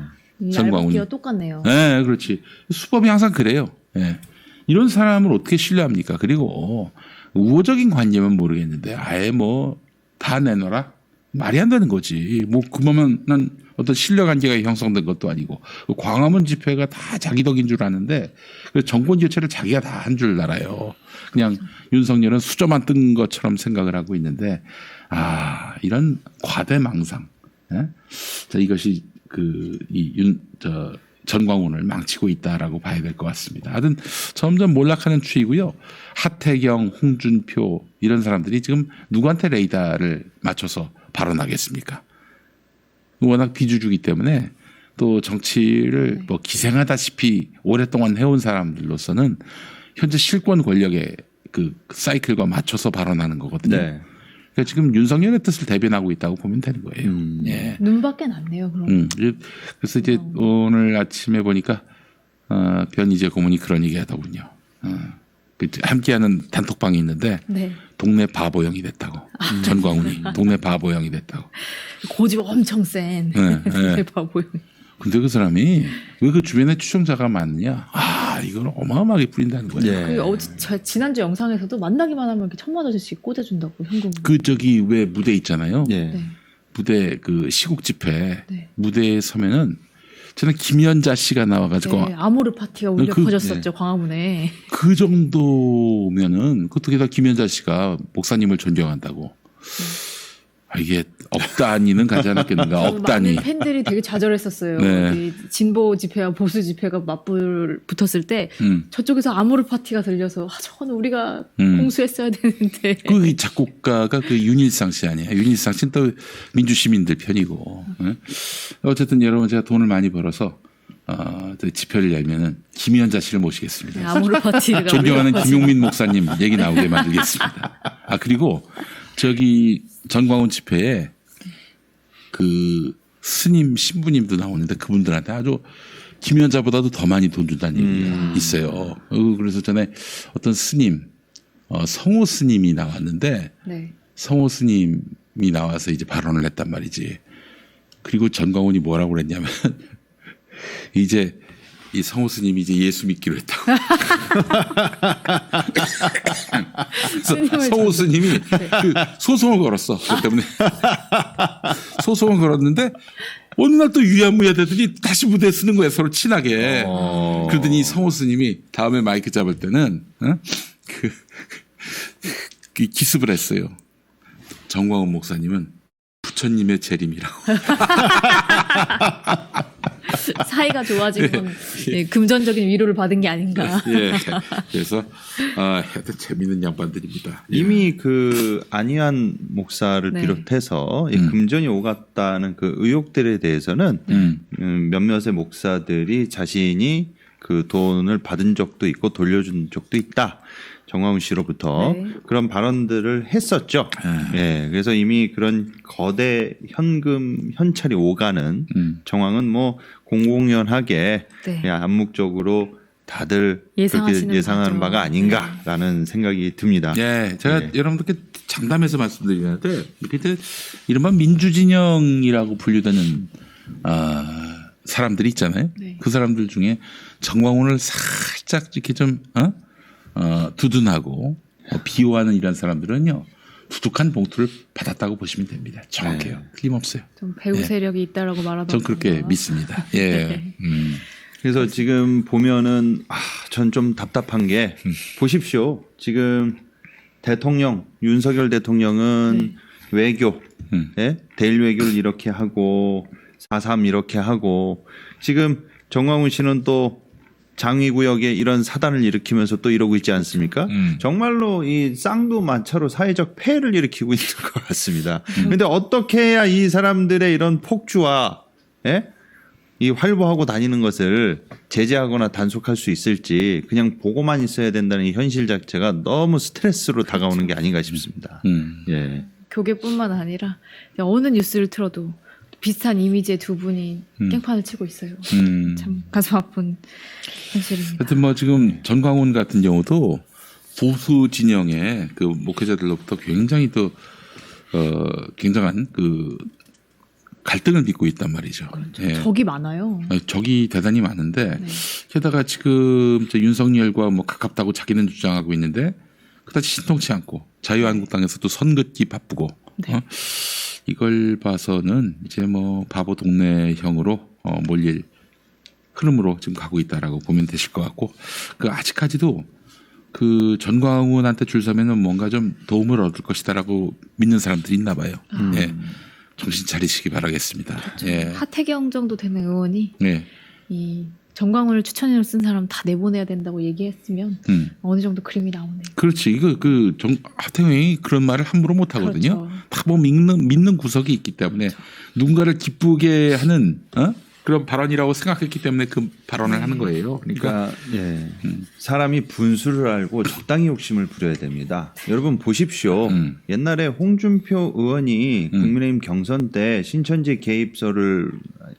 전광훈이. 얇기가 똑같네요. 네, 그렇지. 수법이 항상 그래요. 예. 이런 사람을 어떻게 신뢰합니까? 그리고 우호적인 관념은 모르겠는데 아예 뭐 다 내놔라? 말이 안 되는 거지. 뭐 그러면 난 어떤 신뢰관계가 형성된 것도 아니고 그 광화문 집회가 다 자기 덕인 줄 아는데 그 정권 교체를 자기가 다 한 줄 알아요. 그냥 윤석열은 수저만 뜬 것처럼 생각을 하고 있는데 이런 과대망상. 예? 자, 이것이 전광훈을 망치고 있다라고 봐야 될 것 같습니다. 하여튼 점점 몰락하는 추이고요. 하태경, 홍준표 이런 사람들이 지금 누구한테 레이더를 맞춰서 발언하겠습니까? 워낙 비주주기 때문에 또 정치를 뭐 기생하다시피 오랫동안 해온 사람들로서는 현재 실권 권력의 그 사이클과 맞춰서 발언하는 거거든요. 네. 그러니까 지금 윤석열의 뜻을 대변하고 있다고 보면 되는 거예요. 예. 눈밖에 안 돼요. 그럼. 그래서 이제 오늘 아침에 보니까 변희재 고문이 그런 얘기 하더군요. 함께하는 단톡방이 있는데 네. 동네 바보형이 됐다고. 전광훈이 동네 바보형이 됐다고. 고집 엄청 센. 네. 바보형. 근데 그 사람이 왜 그 주변에 추종자가 많느냐? 이걸 어마어마하게 뿌린다는 거예요. 지난주 영상에서도 만나기만 하면 이렇게 1,000만 원씩 꽂아준다고 현금. 왜 무대 있잖아요. 네. 무대 그 시국 집회 네. 무대에 서면은 저는 김연자 씨가 나와가지고 아모르 파티가 울려 퍼졌었죠. 광화문에. 그 정도면은 그것도 게다가 김연자 씨가 목사님을 존경한다고. 이게 억단위는 가지 않았겠는가. 억단위. 많은 팬들이 되게 좌절했었어요. 네. 진보 집회와 보수 집회가 맞불 붙었을 때 저쪽에서 아모르 파티가 들려서 저거는 우리가 공수했어야 되는데. 그 작곡가가 그 윤일상 씨 아니에요. 윤일상 씨는 또 민주시민들 편이고. 어쨌든 여러분 제가 돈을 많이 벌어서 집회를 열면은 김연자 씨를 모시겠습니다. 네, 아모르 파티가 존경하는 김용민 목사님 얘기 나오게 만들겠습니다. 그리고 전광훈 집회에 그 스님 신부님도 나오는데 그분들한테 아주 김연자보다도 더 많이 돈 준다는 얘기가 있어요. 그래서 전에 어떤 스님 성호 스님이 나왔는데 성호 스님이 나와서 이제 발언을 했단 말이지. 그리고 전광훈이 뭐라고 그랬냐면 이제 이 성호 스님이 이제 예수 믿기로 했다고. 그래서 성호 스님이 그 소송을 걸었어. 그 때문에 소송을 걸었는데 어느 날 또 유야무야 되더니 다시 무대에 쓰는 거야. 서로 친하게. 그러더니 성호 스님이 다음에 마이크 잡을 때는 그 기습을 했어요. 전광훈 목사님은 부처님의 재림이라고. 사이가 좋아진 건 금전적인 위로를 받은 게 아닌가. 그래서 하여튼 재미있는 양반들입니다. 이미 그 안희안 목사를 비롯해서 이 금전이 오갔다는 그 의혹들에 대해서는 몇몇의 목사들이 자신이 그 돈을 받은 적도 있고 돌려준 적도 있다. 정광훈 씨로부터 그런 발언들을 했었죠. 그래서 이미 그런 거대 현금 현찰이 오가는 정황은 뭐 공공연하게 그냥 암묵적으로 다들 그렇게 예상하는 바가 아닌가라는 생각이 듭니다. 제가 여러분들께 장담해서 말씀드리는데 이렇게 이른바 민주진영이라고 분류되는 사람들이 있잖아요. 그 사람들 중에 정광훈을 살짝 이렇게 좀 두둔하고 비호하는 이런 사람들은요 두둑한 봉투를 받았다고 보시면 됩니다. 정확해요. 틀림없어요. 좀 배우 세력이 있다라고 말하던. 전 그렇게 믿습니다. 그래서 지금 보면은 전 좀 답답한 게 보십시오. 지금 대통령 윤석열 대통령은 외교, 대일 외교를 이렇게 하고 4.3 이렇게 하고 지금 정광훈 씨는 또 장위구역에 이런 사단을 일으키면서 또 이러고 있지 않습니까? 정말로 이 쌍두마차로 사회적 폐해를 일으키고 있는 것 같습니다. 그런데 어떻게 해야 이 사람들의 이런 폭주와 이 활보하고 다니는 것을 제재하거나 단속할 수 있을지 그냥 보고만 있어야 된다는 이 현실 자체가 너무 스트레스로 다가오는 게 아닌가 싶습니다. 교계뿐만 아니라 어느 뉴스를 틀어도 비슷한 이미지의 두 분이 깽판을 치고 있어요. 참 가슴 아픈 현실입니다. 하여튼 뭐 지금 전광훈 같은 경우도 보수 진영의 그 목회자들로부터 굉장히 또 굉장한 그 갈등을 빚고 있단 말이죠. 적이 많아요. 적이 대단히 많은데 게다가 지금 윤석열과 뭐 가깝다고 자기는 주장하고 있는데 그다지 신통치 않고 자유한국당에서도 선긋기 바쁘고 이걸 봐서는 이제 뭐 바보 동네형으로 몰릴 흐름으로 지금 가고 있다라고 보면 되실 것 같고, 그 아직까지도 그 전광훈한테 줄 서면은 뭔가 좀 도움을 얻을 것이다라고 믿는 사람들이 있나 봐요. 예. 정신 차리시기 바라겠습니다. 그렇죠. 예. 하태경 정도 되는 의원이 예. 이 정광훈을 추천인으로 쓴 사람 다 내보내야 된다고 얘기했으면 어느 정도 그림이 나오네요. 그렇지. 이거 하태경이 그런 말을 함부로 못 하거든요. 그렇죠. 다 뭐 믿는 구석이 있기 때문에 누군가를 기쁘게 하는 그런 발언이라고 생각했기 때문에 그 발언을 하는 거예요. 그러니까 예. 사람이 분수를 알고 적당히 욕심을 부려야 됩니다. 여러분 보십시오. 옛날에 홍준표 의원이 국민의힘 경선 때 신천지 개입설을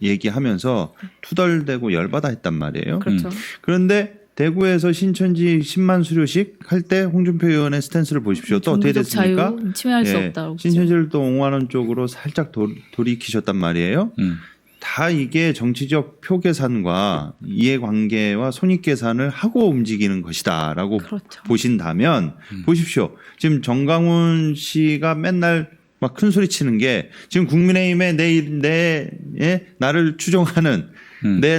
얘기하면서 투덜대고 열받아 했단 말이에요. 그렇죠. 그런데 대구에서 신천지 10만 수료식 할 때 홍준표 의원의 스탠스를 보십시오. 또 어떻게 됐습니까? 자유 침해할 수 없다고. 신천지를 또 옹호하는 쪽으로 살짝 돌이키셨단 말이에요. 다 이게 정치적 표 계산과 이해관계와 손익계산을 하고 움직이는 것이다라고 그렇죠. 보신다면 보십시오. 지금 정광훈 씨가 맨날 막 큰 소리 치는 게 지금 국민의힘에 나를 추종하는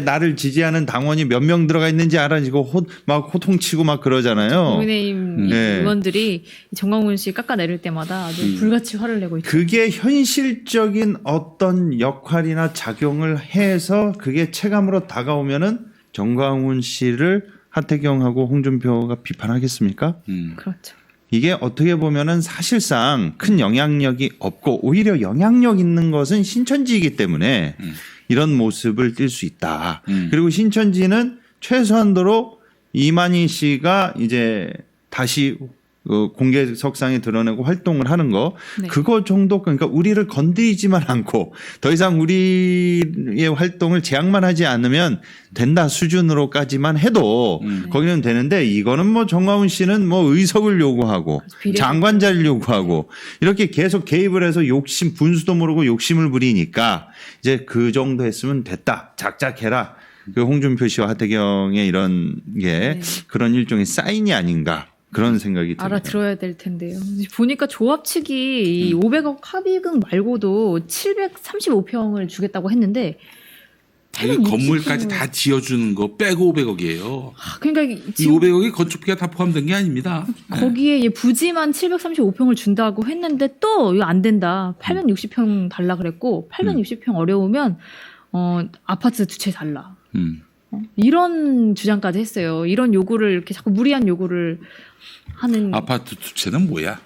나를 지지하는 당원이 몇 명 들어가 있는지 알아? 지고 막 호통치고 막 그러잖아요. 국민의힘 의원들이 정광훈 씨 깎아내릴 때마다 아주 불같이 화를 내고 있죠. 그게 현실적인 어떤 역할이나 작용을 해서 그게 체감으로 다가오면은 정광훈 씨를 하태경하고 홍준표가 비판하겠습니까? 그렇죠. 이게 어떻게 보면은 사실상 큰 영향력이 없고 오히려 영향력 있는 것은 신천지이기 때문에 이런 모습을 띌 수 있다. 그리고 신천지는 최소한도로 이만희 씨가 이제 다시 공개석상에 드러내고 활동을 하는 거 네. 그거 정도 그러니까 우리를 건드리지만 않고 더 이상 우리의 활동을 제약만 하지 않으면 된다 수준으로까지만 해도 거기는 되는데 이거는 뭐 정광훈 씨는 뭐 의석을 요구하고 장관자를 요구하고 이렇게 계속 개입을 해서 분수도 모르고 욕심을 부리니까 이제 그 정도 했으면 됐다. 작작해라. 그 홍준표 씨와 하태경의 이런 게 그런 일종의 사인이 아닌가. 그런 생각이 들어요. 알아들어야 될 텐데요. 보니까 조합 측이 이 500억 합의금 말고도 735평을 주겠다고 했는데 건물까지 다 지어주는 거 빼고 500억이에요. 그러니까 이 500억이 건축비가 다 포함된 게 아닙니다. 거기에 부지만 735평을 준다고 했는데 또 이거 안 된다. 860평 달라 그랬고 860평 어려우면 아파트 두 채 달라. 이런 주장까지 했어요. 이런 요구를 이렇게 자꾸 무리한 요구를 하는. 아파트 두 채는 뭐야?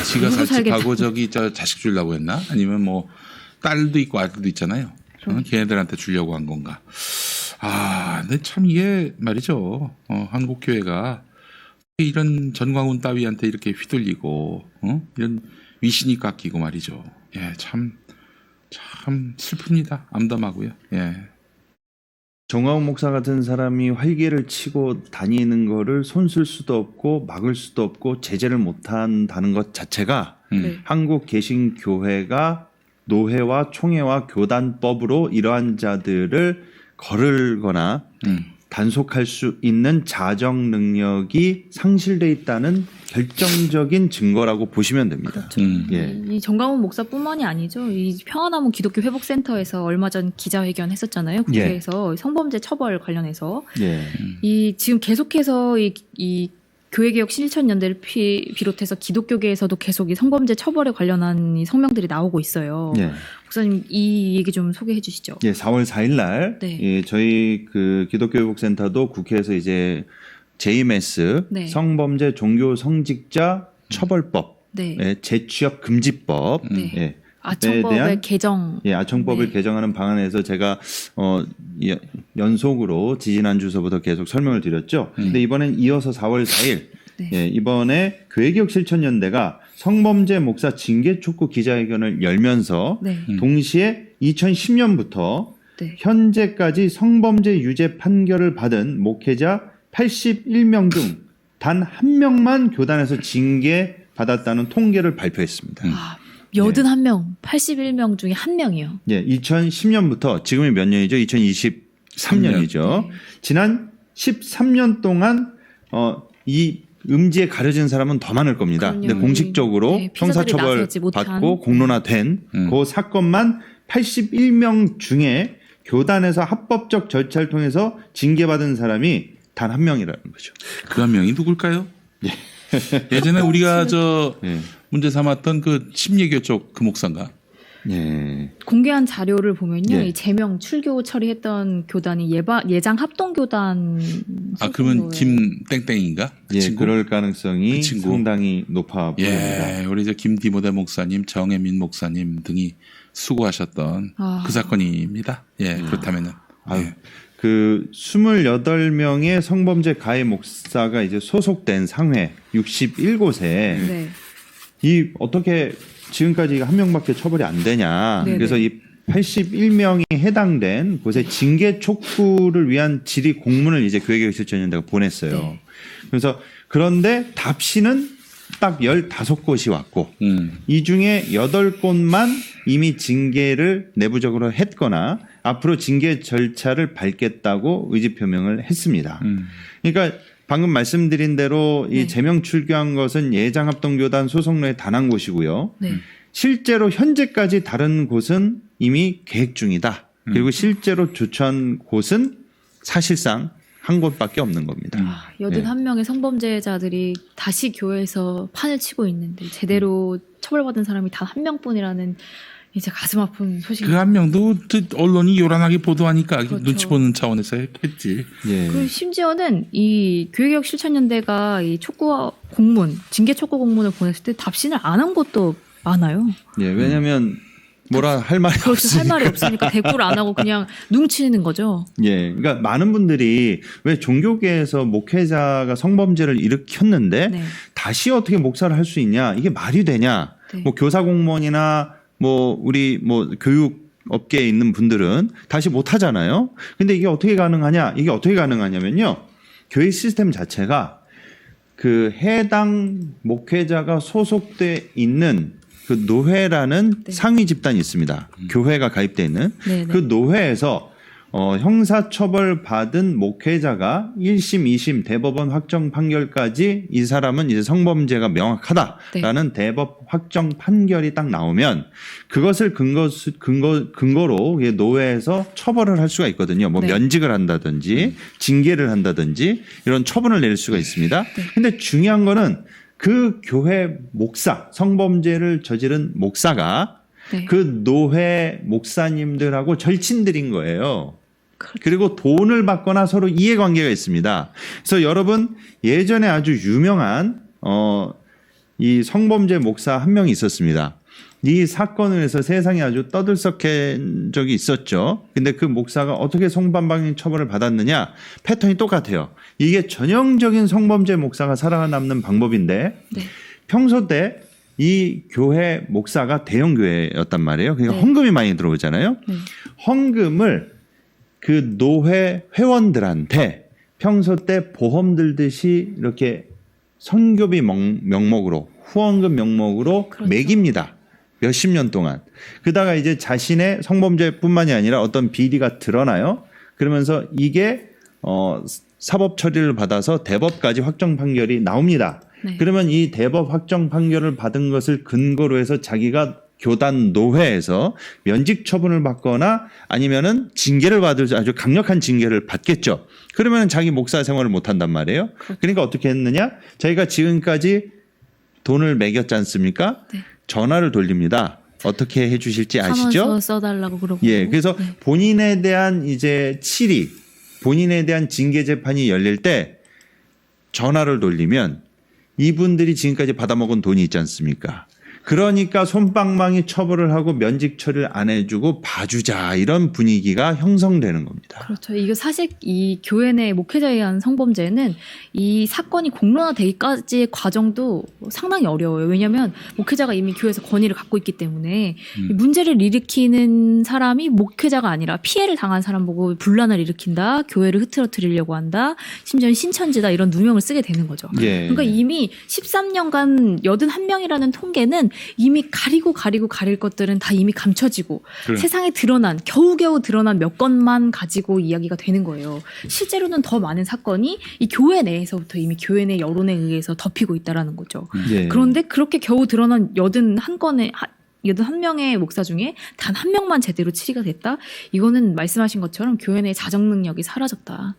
지가 살 집하고 저기 자식 주려고 했나? 아니면 뭐 딸도 있고 아들도 있잖아요. 걔네들한테 주려고 한 건가? 근데 참 이게 말이죠. 한국교회가 이런 전광훈 따위한테 이렇게 휘둘리고 이런 위신이 깎이고 말이죠. 예, 참 슬픕니다. 암담하고요. 예. 정광훈 목사 같은 사람이 활개를 치고 다니는 거를 손쓸 수도 없고 막을 수도 없고 제재를 못한다는 것 자체가 한국 개신교회가 노회와 총회와 교단법으로 이러한 자들을 거르거나 단속할 수 있는 자정 능력이 상실돼 있다는 결정적인 증거라고 보시면 됩니다. 그렇죠. 이 정광훈 목사뿐만이 아니죠. 이 평화나무 기독교 회복센터에서 얼마 전 기자회견 했었잖아요. 국회에서 성범죄 처벌 관련해서 이 지금 계속해서 이 교회개혁 실천연대를 비롯해서 기독교계에서도 계속 이 성범죄 처벌에 관련한 이 성명들이 나오고 있어요. 목사님 이 얘기 좀 소개해 주시죠. 4월 4일 날 저희 그 기독교회복센터도 국회에서 이제 JMS 성범죄 종교 성직자 처벌법, 재취업 금지법, 아청법의 개정, 아청법을 개정하는 방안에서 제가 연속으로 지지난 주서부터 계속 설명을 드렸죠. 근데 이번엔 이어서 4월 4일 이번에 교회개혁 실천연대가 성범죄 목사 징계 촉구 기자회견을 열면서 동시에 2010년부터 현재까지 성범죄 유죄 판결을 받은 목회자 81명 중 단 한 명만 교단에서 징계 받았다는 통계를 발표했습니다. 81명, 81명 중에 한 명이요. 2010년부터 지금이 몇 년이죠? 2023년이죠. 지난 13년 동안 이 음지에 가려진 사람은 더 많을 겁니다. 그럼요. 근데 공식적으로 네, 피해자들이 형사처벌 나서지 못한. 받고 공론화된 그 사건만 81명 중에 교단에서 합법적 절차를 통해서 징계받은 사람이 단 한 명이라는 거죠. 그 한 명이 누굴까요? 예전에 우리가 저 문제 삼았던 그 심예교 쪽 그 목사인가? 예. 공개한 자료를 보면요, 예. 이 제명 출교 처리했던 교단이 예장 합동교단. 아 그러면 소속으로 김 땡땡인가? 그 예, 친구? 그럴 가능성이 그 친구. 상당히 높아 보입니다. 예, 우리 저 김디모데 목사님, 정혜민 목사님 등이 수고하셨던 아. 그 사건입니다. 예, 그렇다면은. 아유, 예. 그 28명의 성범죄 가해 목사가 이제 소속된 상회 61곳에 네. 이 어떻게 지금까지 한 명밖에 처벌이 안 되냐. 네네. 그래서 이 81명이 해당된 곳에 징계 촉구를 위한 질의 공문을 이제 교회개혁실천연대가 보냈어요. 네. 그래서 그런데 답시는 딱 15곳이 왔고 이 중에 8곳만 이미 징계를 내부적으로 했거나 앞으로 징계 절차를 밟겠다고 의지 표명을 했습니다. 그러니까 방금 말씀드린 대로 이 네. 제명 출교한 것은 예장합동교단 소속로의 단 한 곳이고요. 네. 실제로 현재까지 다른 곳은 이미 계획 중이다. 그리고 실제로 조처한 곳은 사실상 한 곳밖에 없는 겁니다. 81명의 성범죄자들이 다시 교회에서 판을 치고 있는데 제대로 처벌받은 사람이 단 한 명뿐이라는 이제 가슴 아픈 소식이. 그 한 명도 언론이 요란하게 보도하니까 그렇죠. 눈치 보는 차원에서 했지. 예. 그리고 심지어는 이 교회개혁 실천연대가 이 촉구 공문, 징계 촉구 공문을 보냈을 때 답신을 안 한 것도 많아요. 예, 왜냐하면 뭐라 할 말이 그렇죠. 없으니까. 할 말이 없으니까 대꾸를 안 하고 그냥 눈치는 거죠. 예, 그러니까 많은 분들이 왜 종교계에서 목회자가 성범죄를 일으켰는데 네. 다시 어떻게 목사를 할 수 있냐? 이게 말이 되냐? 네. 뭐 교사 공무원이나 뭐 우리 뭐 교육 업계에 있는 분들은 다시 못 하잖아요. 근데 이게 어떻게 가능하냐? 이게 어떻게 가능하냐면요. 교회 시스템 자체가 그 해당 목회자가 소속돼 있는 그 노회라는 네. 상위 집단이 있습니다. 교회가 가입돼 있는 네, 네. 그 노회에서 형사처벌 받은 목회자가 1심, 2심 대법원 확정 판결까지 이 사람은 이제 성범죄가 명확하다라는 대법 확정 판결이 딱 나오면 그것을 근거로 노회에서 처벌을 할 수가 있거든요. 뭐 네. 면직을 한다든지 징계를 한다든지 이런 처분을 내릴 수가 있습니다. 근데 중요한 거는 그 교회 목사, 성범죄를 저지른 목사가 네. 그 노회 목사님들하고 절친들인 거예요. 그리고 돈을 받거나 서로 이해관계가 있습니다. 그래서 여러분 예전에 아주 유명한 이 성범죄 목사 한 명이 있었습니다. 이 사건을 해서 세상에 아주 떠들썩한 적이 있었죠. 근데 그 목사가 어떻게 성반방인 처벌을 받았느냐? 패턴이 똑같아요. 이게 전형적인 성범죄 목사가 살아남는 방법인데 네. 평소 때 이 교회 목사가 대형 교회였단 말이에요. 그러니까 네. 헌금이 많이 들어오잖아요. 네. 헌금을 그 노회 회원들한테 평소 때 보험 들듯이 이렇게 선교비 명목으로 후원금 명목으로 그렇죠. 매깁니다. 몇십 년 동안. 그러다가 이제 자신의 성범죄뿐만이 아니라 어떤 비리가 드러나요. 그러면서 이게 사법 처리를 받아서 대법까지 확정 판결이 나옵니다. 네. 그러면 이 대법 확정 판결을 받은 것을 근거로 해서 자기가 교단 노회에서 면직 처분을 받거나 아니면은 징계를 받을 아주 강력한 징계를 받겠죠. 그러면 자기 목사 생활을 못 한단 말이에요. 그러니까 어떻게 했느냐? 자기가 지금까지 돈을 매겼지 않습니까? 네. 전화를 돌립니다. 어떻게 해 주실지 아시죠? 사면서 써달라고 그러고. 예. 그래서 네. 본인에 대한 이제 치리, 본인에 대한 징계 재판이 열릴 때 전화를 돌리면 이분들이 지금까지 받아먹은 돈이 있지 않습니까? 그러니까 솜방망이 처벌을 하고 면직 처리를 안 해주고 봐주자 이런 분위기가 형성되는 겁니다. 그렇죠. 이거 사실 이 교회 내 목회자에 의한 성범죄는 이 사건이 공론화되기까지의 과정도 상당히 어려워요. 왜냐하면 목회자가 이미 교회에서 권위를 갖고 있기 때문에 이 문제를 일으키는 사람이 목회자가 아니라 피해를 당한 사람 보고 분란을 일으킨다, 교회를 흐트러뜨리려고 한다, 심지어는 신천지다 이런 누명을 쓰게 되는 거죠. 예. 그러니까 이미 13년간 81명이라는 통계는 이미 가릴 것들은 다 이미 감춰지고 그래. 세상에 드러난 겨우겨우 드러난 몇 건만 가지고 이야기가 되는 거예요. 실제로는 더 많은 사건이 이 교회 내에서부터 이미 교회 내 여론에 의해서 덮이고 있다라는 거죠. 예. 그런데 그렇게 겨우 드러난 81명의 목사 중에 단 한 명만 제대로 처리가 됐다? 이거는 말씀하신 것처럼 교회 내 자정 능력이 사라졌다.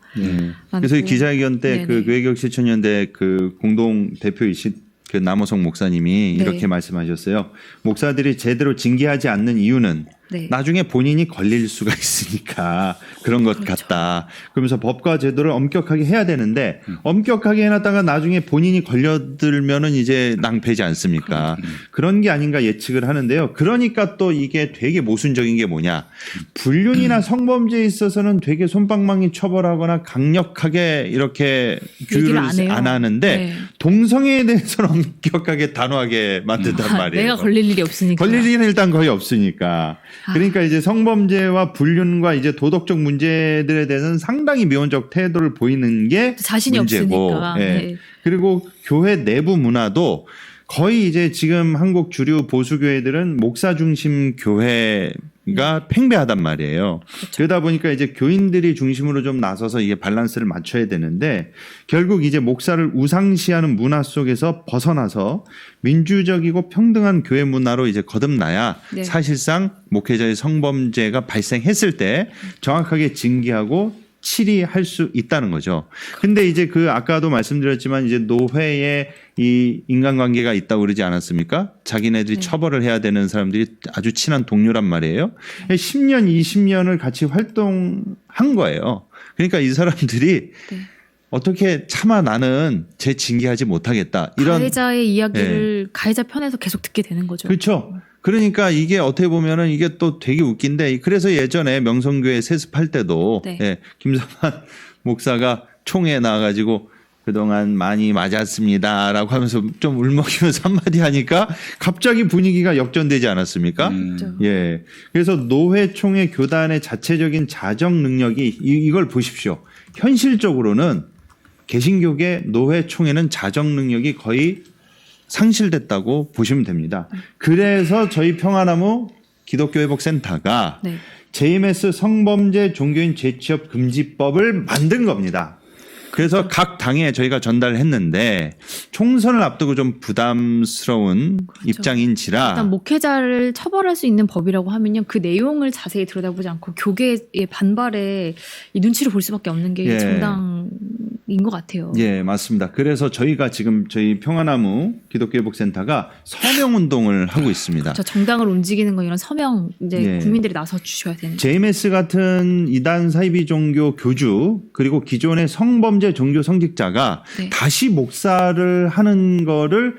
그래서 이 기자회견 때 그 네네. 교회개혁 실천연대 그 공동 대표이신 그 남호성 목사님이 네. 이렇게 말씀하셨어요. 목사들이 제대로 징계하지 않는 이유는 네. 나중에 본인이 걸릴 수가 있으니까 그런 것 그렇죠. 같다. 그러면서 법과 제도를 엄격하게 해야 되는데 엄격하게 해놨다가 나중에 본인이 걸려들면은 이제 낭패지 않습니까? 그런 게 아닌가 예측을 하는데요. 그러니까 또 이게 되게 모순적인 게 뭐냐. 불륜이나 성범죄에 있어서는 되게 솜방망이 처벌하거나 강력하게 이렇게 규율을 안 해요. 안 하는데 네. 동성애에 대해서는 엄격하게 단호하게 만든단 말이에요. 내가 걸릴 일이 없으니까. 걸릴 일은 일단 거의 없으니까. 그러니까 이제 성범죄와 불륜과 이제 도덕적 문제들에 대해서는 상당히 미온적 태도를 보이는 게 자신이 문제고. 없으니까. 예. 네. 그리고 교회 내부 문화도 거의 이제 지금 한국 주류 보수 교회들은 목사 중심 교회가 팽배하단 말이에요. 그러다 보니까 이제 교인들이 중심으로 좀 나서서 이게 밸런스를 맞춰야 되는데 결국 이제 목사를 우상시하는 문화 속에서 벗어나서 민주적이고 평등한 교회 문화로 이제 거듭나야 네. 사실상 목회자의 성범죄가 발생했을 때 정확하게 징계하고 치리할 수 있다는 거죠. 근데 이제 그 아까도 말씀드렸지만 이제 노회에 이 인간관계가 있다고 그러지 않았습니까? 자기네들이 네. 처벌을 해야 되는 사람들이 아주 친한 동료란 말이에요. 10년, 20년을 같이 활동한 거예요. 그러니까 이 사람들이 네. 어떻게 차마 나는 제 징계하지 못하겠다. 이런 가해자의 이야기를 가해자 편에서 계속 듣게 되는 거죠. 그렇죠. 그러니까 이게 어떻게 보면은 이게 또 되게 웃긴데 그래서 예전에 명성교회 세습할 때도 네. 예, 김성환 목사가 총회 나와가지고 그동안 많이 맞았습니다라고 하면서 좀 울먹이면서 한마디 하니까 갑자기 분위기가 역전되지 않았습니까? 그렇죠. 예. 그래서 노회 총회 교단의 자체적인 자정 능력이 이걸 보십시오. 현실적으로는 개신교계 노회 총회는 자정 능력이 거의 상실됐다고 보시면 됩니다. 그래서 저희 평화나무 기독교회복센터가 네. JMS 성범죄 종교인 재취업 금지법을 만든 겁니다. 그래서 각 당에 저희가 전달했는데 총선을 앞두고 좀 부담스러운 입장인지라 일단 목회자를 처벌할 수 있는 법이라고 하면요, 그 내용을 자세히 들여다보지 않고 교계의 반발에 이 눈치를 볼 수밖에 없는 게 예. 정당인 것 같아요. 예, 맞습니다. 그래서 저희가 지금 저희 평화나무 기독교회복센터가 서명 운동을 하고 있습니다. 저 정당을 움직이는 건 이런 서명 이제 예. 국민들이 나서 주셔야 되는. JMS 같은 이단 사이비 종교 교주 그리고 기존의 성범죄 종교 성직자가 네. 다시 목사를 하는 거를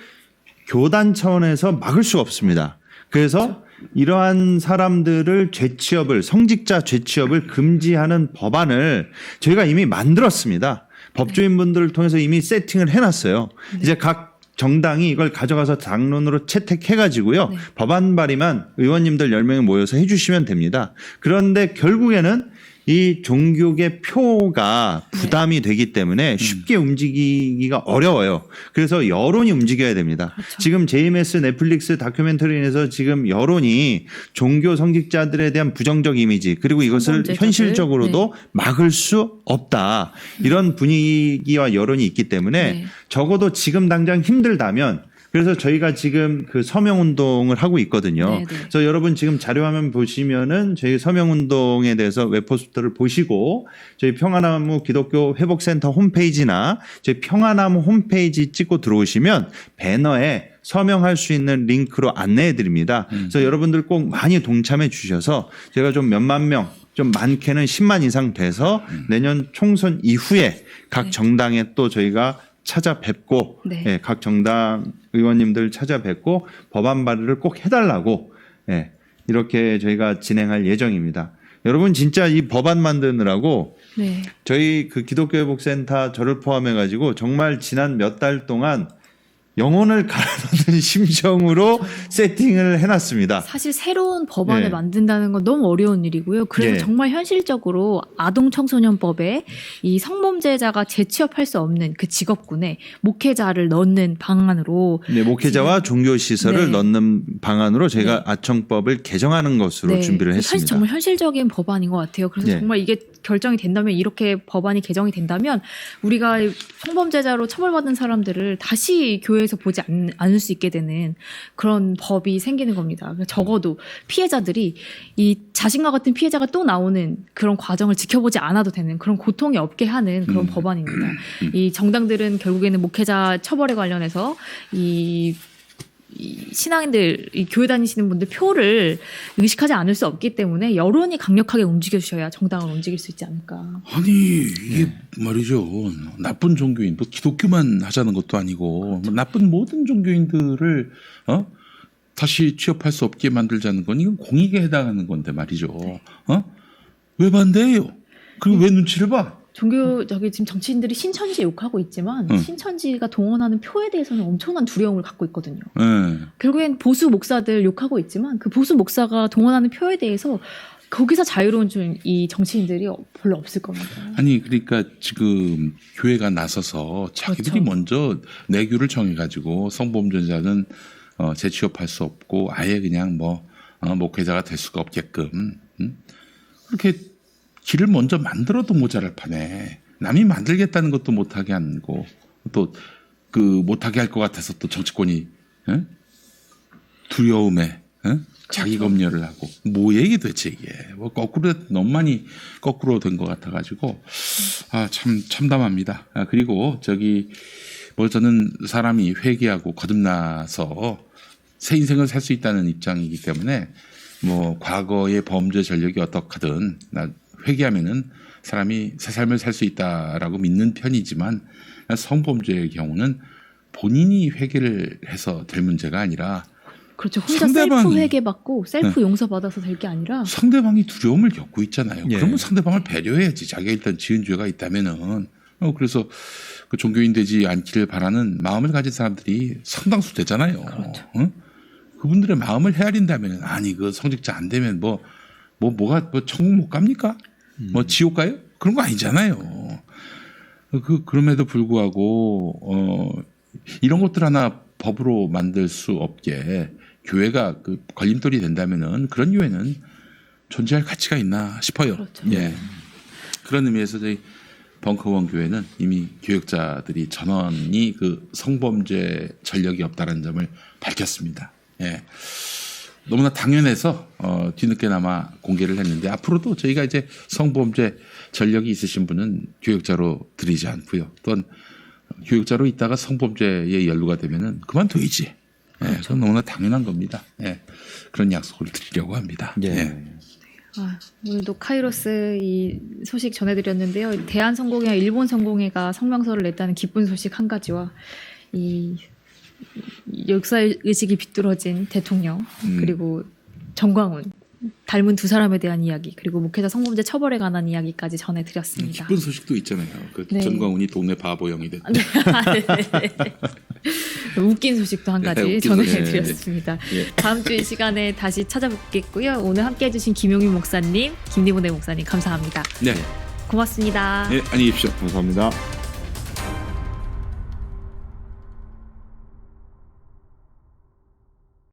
교단 차원에서 막을 수가 없습니다. 그래서 이러한 사람들을 재취업을 성직자 재취업을 금지하는 법안을 저희가 이미 만들었습니다. 법조인분들을 통해서 이미 세팅을 해놨어요. 이제 각 정당이 이걸 가져가서 당론으로 채택해가지고요. 네. 법안 발의만 의원님들 10명이 모여서 해주시면 됩니다. 그런데 결국에는 이 종교계 표가 부담이 되기 때문에 쉽게 움직이기가 어려워요. 그래서 여론이 움직여야 됩니다. 그렇죠. 지금 JMS 넷플릭스 다큐멘터리에 인해서 지금 여론이 종교 성직자들에 대한 부정적 이미지 그리고 이것을 성범죄자들. 현실적으로도 막을 수 없다. 이런 분위기와 여론이 있기 때문에 네. 적어도 지금 당장 힘들다면 그래서 저희가 지금 그 서명 운동을 하고 있거든요. 네네. 그래서 여러분 지금 자료화면 보시면은 저희 서명 운동에 대해서 웹포스터를 보시고 저희 평화나무 기독교 회복센터 홈페이지나 저희 평화나무 홈페이지 찍고 들어오시면 배너에 서명할 수 있는 링크로 안내해 드립니다. 그래서 여러분들 꼭 많이 동참해 주셔서 제가 좀 몇만 명 좀 많게는 10만 이상 돼서 내년 총선 이후에 각 정당에 또 저희가 찾아뵙고 네. 예, 각 정당 의원님들 찾아뵙고 법안 발의를 꼭 해달라고 예, 이렇게 저희가 진행할 예정입니다. 여러분 진짜 이 법안 만드느라고 네. 저희 그 기독교회복센터 저를 포함해 가지고 정말 지난 몇 달 동안 영혼을 갈아넣는 심정으로 세팅을 해놨습니다. 사실 새로운 법안을 예. 만든다는 건 너무 어려운 일이고요. 그래서 예. 정말 현실적으로 아동청소년법에 이 성범죄자가 재취업할 수 없는 그 직업군에 목회자를 넣는 방안으로 네, 목회자와 종교시설을 네. 넣는 방안으로 저희가 아청법을 개정하는 것으로 네. 준비를 사실 했습니다. 정말 현실적인 법안인 것 같아요. 그래서 네. 정말 이게 결정이 된다면, 이렇게 법안이 개정이 된다면 우리가 성범죄자로 처벌받은 사람들을 다시 교회에서 보지 않을 수 있게 되는 그런 법이 생기는 겁니다. 적어도 피해자들이 이 자신과 같은 피해자가 또 나오는 그런 과정을 지켜보지 않아도 되는, 그런 고통이 없게 하는 그런 법안입니다. 이 정당들은 결국에는 목회자 처벌에 관련해서 이 신앙인들, 이 교회 다니시는 분들 표를 의식하지 않을 수 없기 때문에 여론이 강력하게 움직여 주셔야 정당을 움직일 수 있지 않을까. 아니 이게 말이죠. 나쁜 종교인, 뭐 기독교만 하자는 것도 아니고 뭐 나쁜 모든 종교인들을 다시 취업할 수 없게 만들자는 건 이건 공익에 해당하는 건데 말이죠. 왜 반대해요? 그리고 왜 눈치를 봐? 지금 정치인들이 신천지 욕하고 있지만 응. 신천지가 동원하는 표에 대해서는 엄청난 두려움을 갖고 있거든요. 네. 결국엔 보수 목사들 욕하고 있지만 그 보수 목사가 동원하는 표에 대해서 거기서 자유로운 이 정치인들이 별로 없을 겁니다. 아니 그러니까 지금 교회가 나서서 자기들이 그렇죠. 먼저 내규를 정해가지고 성범죄자는 재취업할 수 없고 아예 그냥 목회자가 될 수가 없게끔 그렇게 길을 먼저 만들어도 모자랄 판에 남이 만들겠다는 것도 못하게 하고 또 그 못하게 할 것 같아서 또 정치권이 두려움에 자기 검열을 하고 뭐 얘기 도대체 이게 뭐 거꾸로 너무 많이 거꾸로 된 것 같아가지고 참 참담합니다. 그리고 저는 사람이 회개하고 거듭나서 새 인생을 살 수 있다는 입장이기 때문에 뭐 과거의 범죄 전력이 어떻게든 회개하면은 사람이 새 삶을 살 수 있다라고 믿는 편이지만 성범죄의 경우는 본인이 회개를 해서 될 문제가 아니라 그렇죠. 혼자 셀프 회개받고 셀프 용서받아서 될 게 아니라 상대방이 두려움을 겪고 있잖아요. 예. 그러면 상대방을 배려해야지. 자기가 일단 지은 죄가 있다면은 그래서 그 종교인 되지 않기를 바라는 마음을 가진 사람들이 상당수 되잖아요. 그렇죠. 그분들의 마음을 헤아린다면 아니 그 성직자 안 되면 뭐가 천국 못 갑니까? 뭐 지옥 가요? 그런 거 아니잖아요. 그럼에도 불구하고 이런 것들 하나 법으로 만들 수 없게 교회가 그 걸림돌이 된다면은 그런 교회는 존재할 가치가 있나 싶어요. 그렇죠. 예. 그런 의미에서 저희 벙커원 교회는 이미 교역자들이 전원이 그 성범죄 전력이 없다는 점을 밝혔습니다. 예. 너무나 당연해서 뒤늦게나마 공개를 했는데 앞으로도 저희가 이제 성범죄 전력이 있으신 분은 교역자로 드리지 않고요. 또한 교역자로 있다가 성범죄에 연루가 되면은 그만둬야지. 예, 그건 너무나 당연한 겁니다. 예, 그런 약속을 드리려고 합니다. 예. 예. 오늘도 카이로스 이 소식 전해드렸는데요. 대한성공회와 일본성공회가 성명서를 냈다는 기쁜 소식 한 가지와 이 역사의식이 비뚤어진 대통령 그리고 정광훈 닮은 두 사람에 대한 이야기, 그리고 목회자 성범죄 처벌에 관한 이야기까지 전해드렸습니다. 기쁜 소식도 있잖아요. 그 네. 전광훈이 동네 바보형이 됐다. 웃긴 소식도 한 가지 웃긴 전해드렸습니다. 예. 다음 주 이 시간에 다시 찾아뵙겠고요. 오늘 함께해 주신 김용민 목사님, 김리본의 목사님 감사합니다. 네. 고맙습니다. 네, 안녕히 계십시오. 감사합니다.